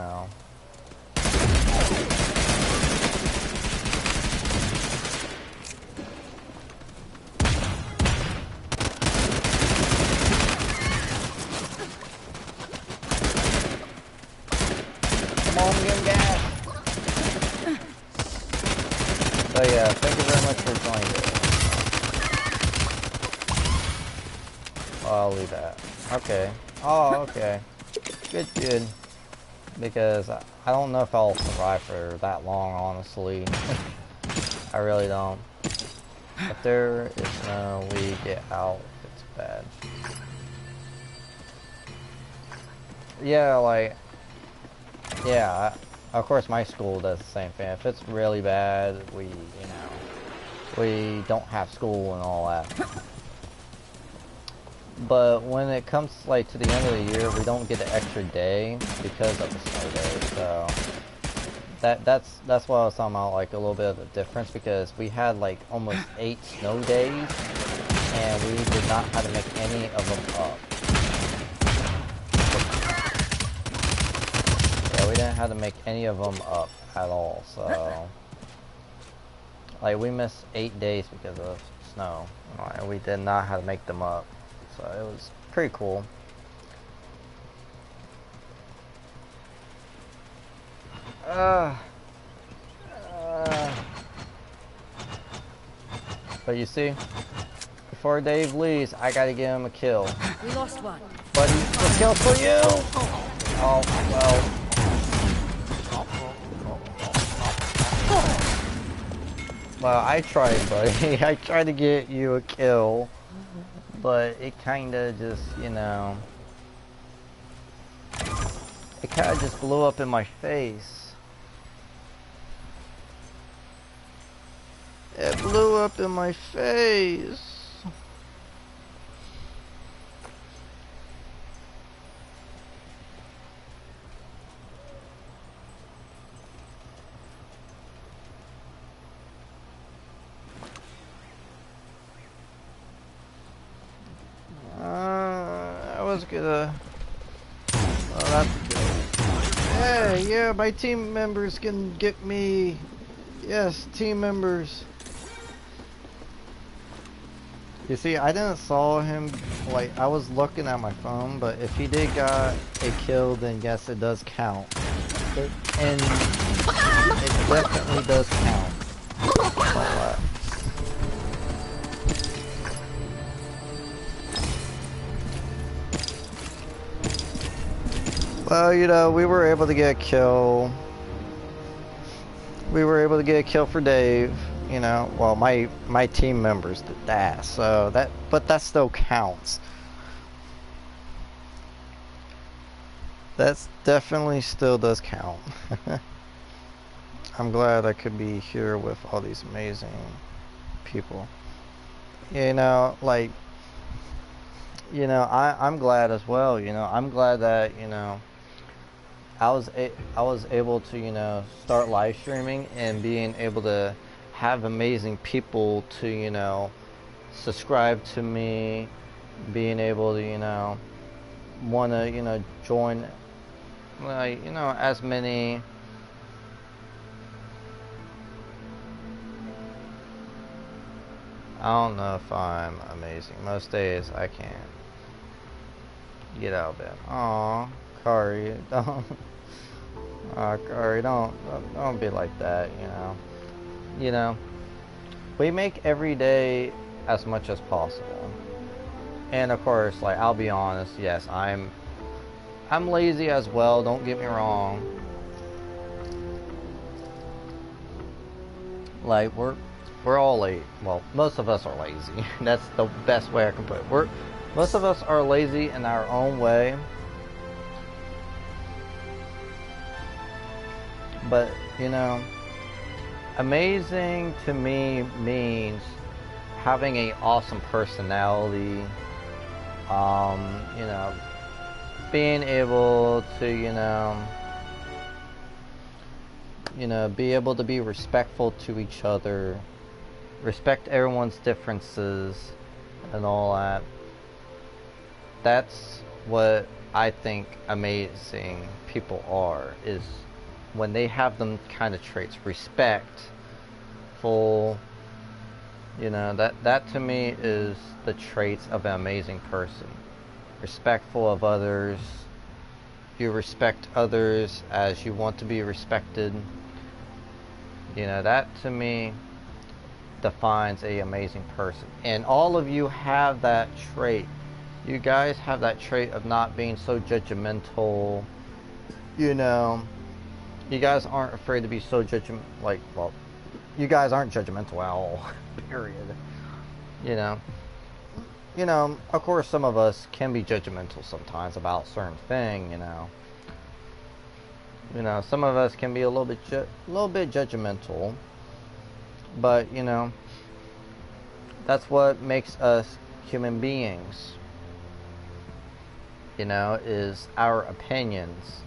on, give him gas. So yeah, thank you very much for joining. Oh, I'll leave that. Okay. Oh, okay. Good, good. Because I don't know if I'll survive for that long, honestly. I really don't. If there is no way get out, it's bad. Yeah, like, yeah, of course my school does the same thing. If it's really bad, we don't have school and all that. But when it comes like to the end of the year, we don't get an extra day because of the snow day. So that's why I was talking about like a little bit of the difference, because we had like almost 8 snow days and we did not have to make any of them up. Yeah, we didn't have to make any of them up at all. So like we missed 8 days because of snow, and we did not have to make them up. So it was pretty cool. But you see, before Dave leaves, I gotta give him a kill. We lost one. Buddy, the kill's for you! Oh, well. Well, I tried, buddy. I tried to get you a kill. But it kinda just, it kinda just blew up in my face. It blew up in my face. I was gonna. Well, that's good. Hey, yeah, my team members can get me. Yes, team members. You see, I didn't saw him, like, I was looking at my phone, but if he did got a kill, then yes, it does count. And it definitely does count. Well, we were able to get a kill. We were able to get a kill for Dave. Well, my team members did that, so but that still counts. That's definitely still does count. I'm glad I could be here with all these amazing people. I'm glad as well. I'm glad that I was able to start live streaming and being able to have amazing people to subscribe to me, being able to want to join, like, as many. I don't know if I'm amazing. Most days I can't get out of bed. Aw, Kari, don't. Aw, Kari, don't be like that. We make every day as much as possible. And of course, like, I'll be honest, yes, I'm lazy as well, don't get me wrong. Like, we're all late. Well, most of us are lazy. That's the best way I can put it. Most of us are lazy in our own way. But, amazing to me means having an awesome personality, You know, being able to, be able to be respectful to each other, respect everyone's differences, and all that. That's what I think amazing people are, is when they have them kind of traits. Respectful, that to me is the traits of an amazing person. Respectful of others. You respect others as you want to be respected. That to me defines a amazing person. And all of you have that trait. You guys have that trait of not being so judgmental. You guys aren't afraid to be so judgmental. You guys aren't judgmental at all. Period. Of course some of us can be judgmental sometimes about certain thing, some of us can be a little bit judgmental, but that's what makes us human beings. Is our opinions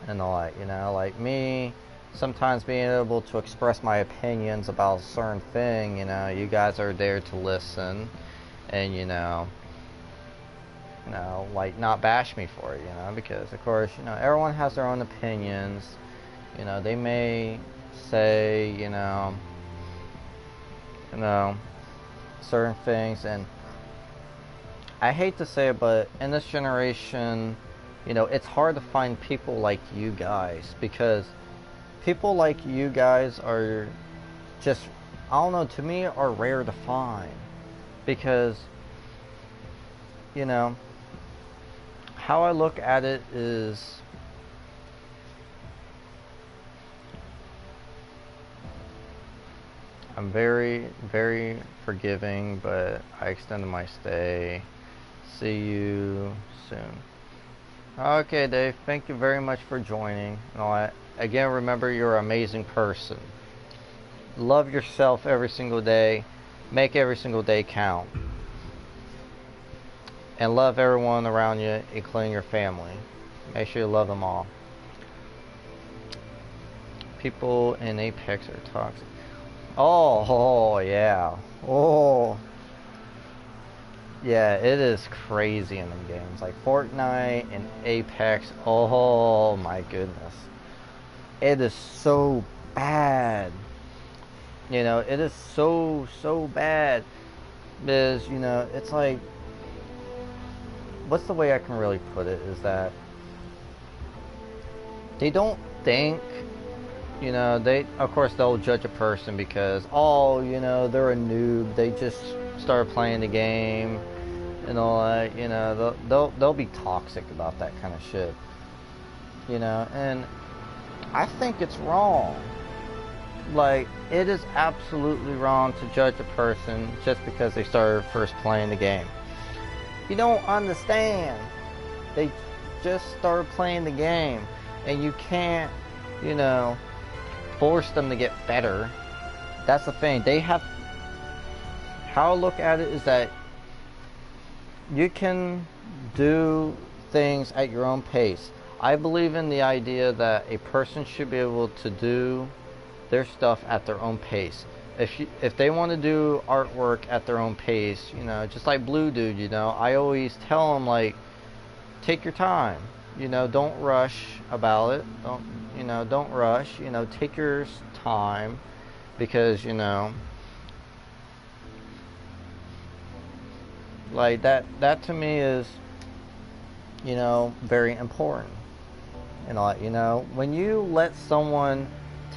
and all that. Like me, sometimes being able to express my opinions about a certain thing. You guys are there to listen, and like not bash me for it. Because of course, everyone has their own opinions. They may say, certain things, and I hate to say it, but in this generation, it's hard to find people like you guys, because people like you guys are just, I don't know, to me are rare to find, because how I look at it is, I'm very, very forgiving, but I extended my stay. See you soon. Okay, Dave, thank you very much for joining. Again, remember, you're an amazing person. Love yourself every single day. Make every single day count. And love everyone around you, including your family. Make sure you love them all. People in Apex are toxic. Oh, yeah. Oh. Yeah, it is crazy in them games. Like Fortnite and Apex. Oh my goodness. It is so bad. It is so bad. Because, it's like, what's the way I can really put it, is that they don't think, they, of course, they'll judge a person because, they're a noob, they just started playing the game, and all that, they'll be toxic about that kind of shit, and I think it's wrong. Like, it is absolutely wrong to judge a person just because they started first playing the game. You don't understand. They just started playing the game, and you can't, force them to get better. That's the thing. They have, how I look at it is that you can do things at your own pace. I believe in the idea that a person should be able to do their stuff at their own pace. If they want to do artwork at their own pace, just like Blue Dude, I always tell them, like, take your time. Don't rush about it. Don't rush. Take your time, because like that to me is very important. When you let someone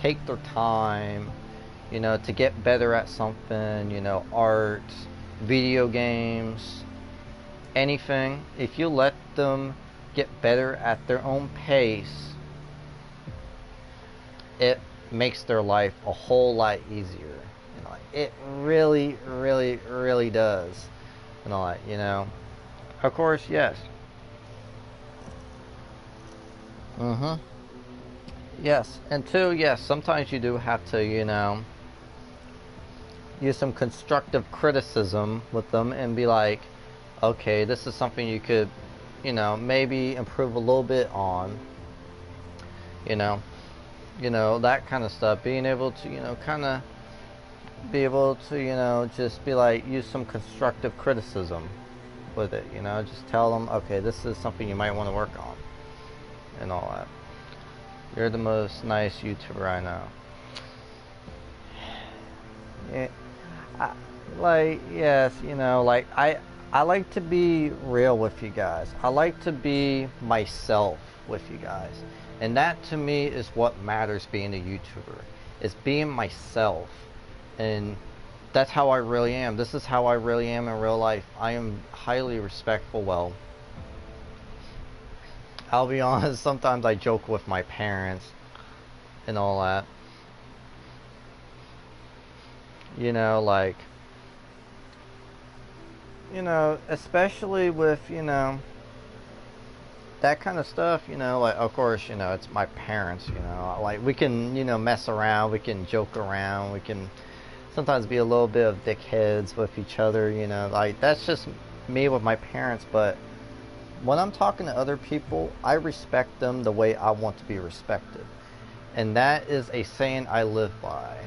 take their time, to get better at something, art, video games, anything, if you let them get better at their own pace, it makes their life a whole lot easier. It really, really, really does. Of course, yes. Yes, and two, yes, sometimes you do have to, use some constructive criticism with them and be like, okay, this is something you could, maybe improve a little bit on, you know, that kind of stuff. Being able to, kind of be able to, just be like, use some constructive criticism with it, just tell them, okay, this is something you might want to work on, and all that. You're the most nice YouTuber I know. Yeah, yes, like, I like to be real with you guys. I like to be myself with you guys. And that to me is what matters being a YouTuber. Is being myself. And that's how I really am. This is how I really am in real life. I am highly respectful. Well, I'll be honest, sometimes I joke with my parents and all that. Like, especially with, that kind of stuff, like, of course, it's my parents, like, we can, mess around, we can joke around, we can sometimes be a little bit of dickheads with each other, like, that's just me with my parents. But when I'm talking to other people, I respect them the way I want to be respected. And that is a saying I live by.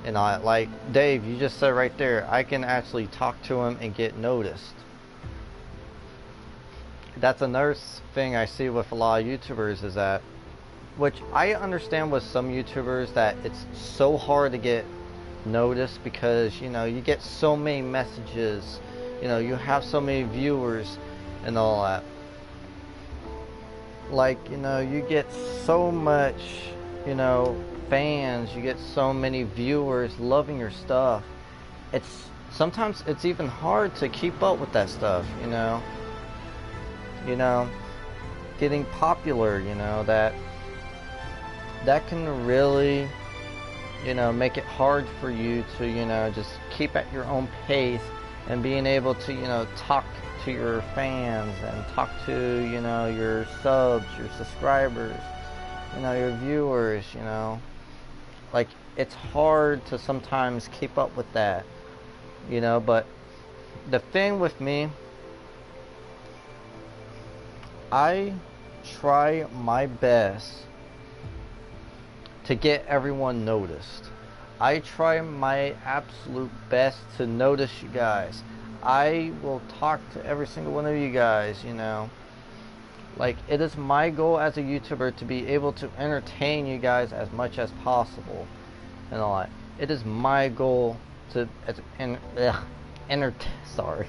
And I, like Dave, you just said right there, I can actually talk to him and get noticed. That's another thing I see with a lot of YouTubers, is that, which I understand with some YouTubers, that it's so hard to get noticed because, you get so many messages, you have so many viewers and all that. Like, you get so much, fans, you get so many viewers loving your stuff. Sometimes it's even hard to keep up with that stuff, getting popular, that can really, make it hard for you to, just keep at your own pace and being able to, talk to your fans and talk to, your subs, your subscribers, your viewers, like, it's hard to sometimes keep up with that, but the thing with me, I try my best to get everyone noticed. I try my absolute best to notice you guys. I will talk to every single one of you guys, Like, it is my goal as a YouTuber to be able to entertain you guys as much as possible. And all that. It is my goal to sorry.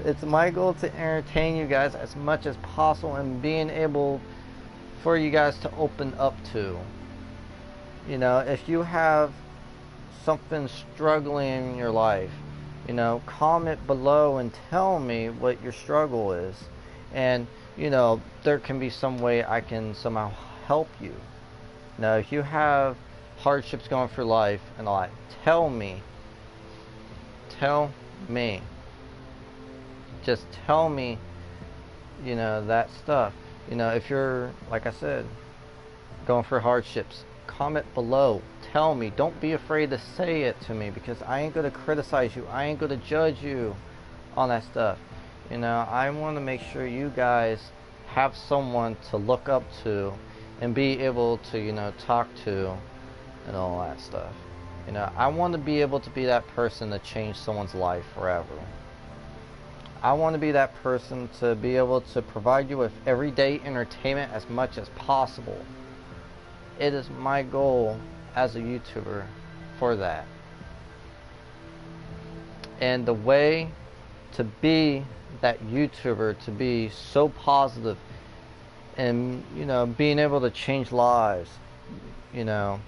It's my goal to entertain you guys as much as possible and being able for you guys to open up to. If you have something struggling in your life, comment below and tell me what your struggle is. And, there can be some way I can somehow help you. If you have hardships going through life and all that, tell me. Just tell me, that stuff. If you're, like I said, going through hardships, comment below. Tell me. Don't be afraid to say it to me, because I ain't going to criticize you. I ain't going to judge you on that stuff. I want to make sure you guys have someone to look up to and be able to, talk to and all that stuff. I want to be able to be that person to change someone's life forever. I want to be that person to be able to provide you with everyday entertainment as much as possible. It is my goal as a YouTuber for that. And the way to be that YouTuber, to be so positive and, being able to change lives, the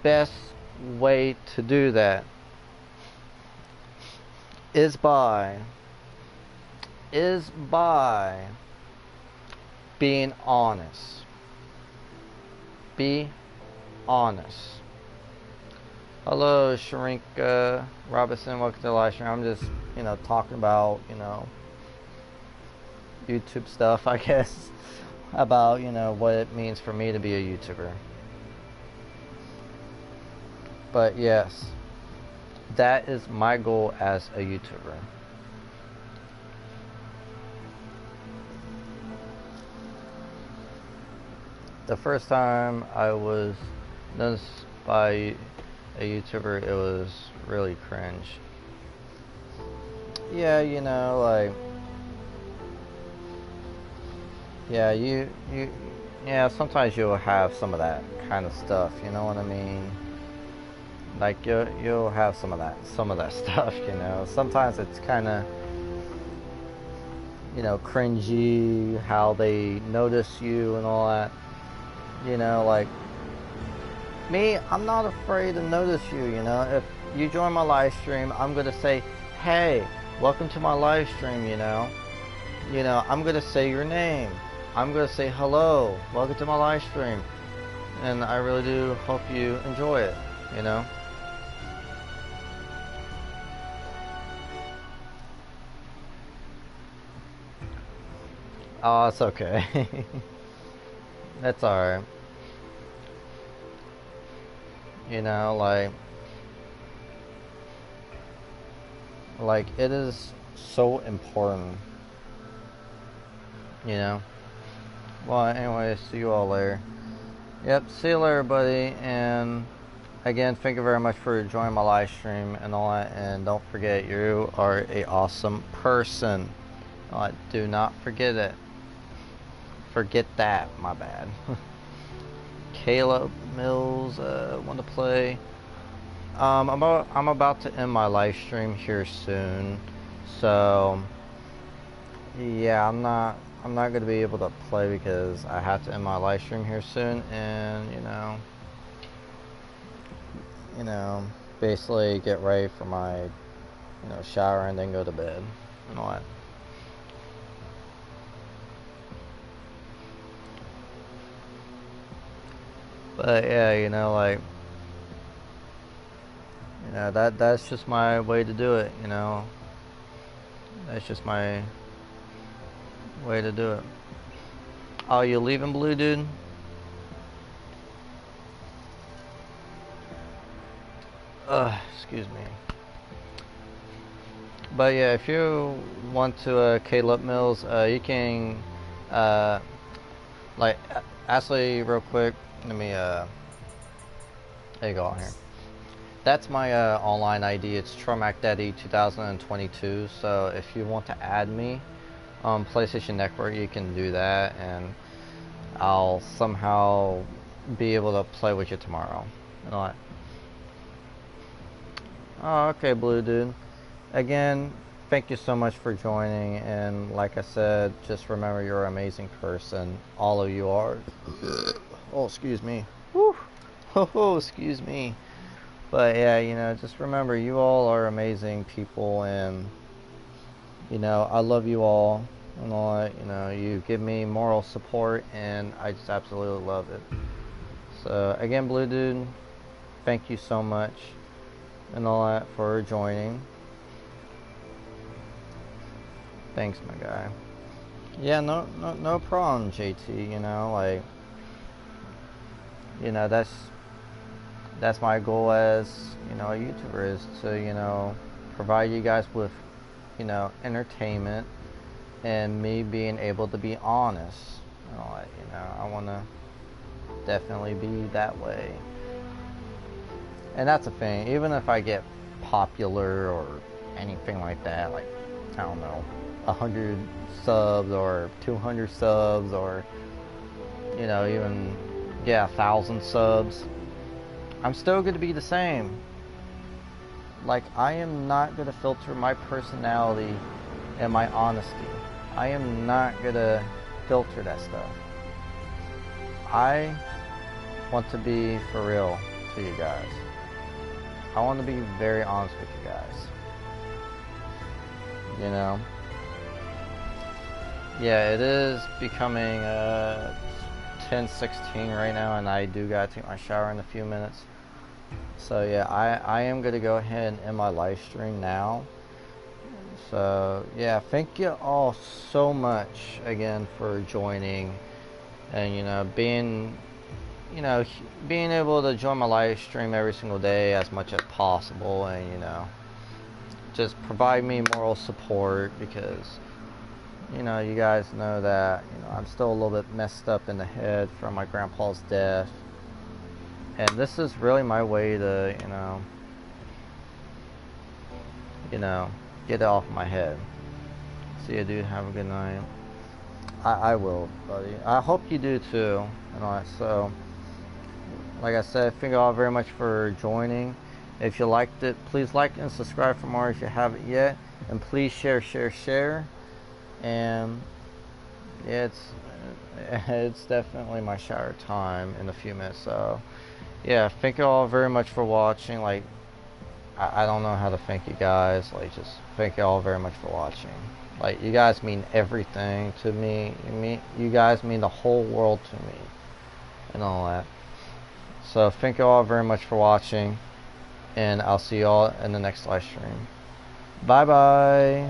best way to do that is by being honest. Be honest. Hello, Sharinka Robinson. Welcome to the live stream. I'm just, talking about, YouTube stuff, I guess. About, what it means for me to be a YouTuber. But yes, that is my goal as a YouTuber. The first time I was noticed by a YouTuber, it was really cringe. Yeah, you know, like, yeah, yeah, sometimes you'll have some of that kind of stuff, you know what I mean? Like, you'll have some of that stuff, you know? Sometimes it's kind of, you know, cringy how they notice you and all that. You know, like, me, I'm not afraid to notice you, you know? If you join my live stream, I'm going to say, hey, welcome to my live stream, you know? You know, I'm going to say your name. I'm going to say hello, welcome to my live stream. And I really do hope you enjoy it, you know? Oh, it's okay. That's alright. You know, like it is so important, you know? Well, anyway, see you all later. Yep, see you later, buddy. And again, thank you very much for joining my live stream and all that. And don't forget, you are a awesome person. Do not forget it. Forget that, my bad. Caleb Mills want to play. I'm about to end my live stream here soon, so yeah, I'm not gonna be able to play because I have to end my live stream here soon, and you know, basically get ready for my shower and then go to bed and all that. But yeah, like, that's just my way to do it, you know. That's just my way to do it. Oh, you leaving, Blue Dude? Excuse me. But yeah, if you want to Caleb Mills, you can like actually real quick. Let me there you go on here. That's my online ID. It's TromacDaddy 2022. So if you want to add me on PlayStation Network, you can do that, and I'll somehow be able to play with you tomorrow. You know what? Oh, okay, Blue Dude. Again, thank you so much for joining, and like I said, just remember you're an amazing person. All of you are. Oh, excuse me. Woo. Oh, excuse me. But yeah, just remember you all are amazing people, and I love you all and all that. You give me moral support, and I just absolutely love it. So again, Blue Dude, thank you so much and all that for joining. Thanks, my guy. Yeah, no problem, JT. Like, that's my goal as a YouTuber, is to provide you guys with entertainment and me being able to be honest. Like, I want to definitely be that way. And that's the thing. Even if I get popular or anything like that, like, I don't know, 100 subs or 200 subs, or even 1,000 subs, I'm still going to be the same. Like, I am not going to filter my personality and my honesty. I am not going to filter that stuff. I want to be for real to you guys. I want to be very honest with you guys. Yeah, it is becoming 10:16 right now, and I do gotta take my shower in a few minutes. So yeah, I am gonna go ahead and end my live stream now. So yeah, thank you all so much again for joining, and being able to join my live stream every single day as much as possible, and just provide me moral support, because you know, you guys know that, you know, I'm still a little bit messed up in the head from my grandpa's death. And this is really my way to, you know, get it off my head. See you, dude. Have a good night. I will, buddy. I hope you do too. And all that. So, like I said, thank you all very much for joining. If you liked it, please like and subscribe for more if you haven't yet. And please share. And yeah, it's definitely my shower time in a few minutes. So, yeah, thank you all very much for watching. Like, I don't know how to thank you guys. Like, just thank you all very much for watching. Like, you guys mean everything to me. You guys mean the whole world to me, and all that. So thank you all very much for watching, and I'll see you all in the next live stream. Bye bye.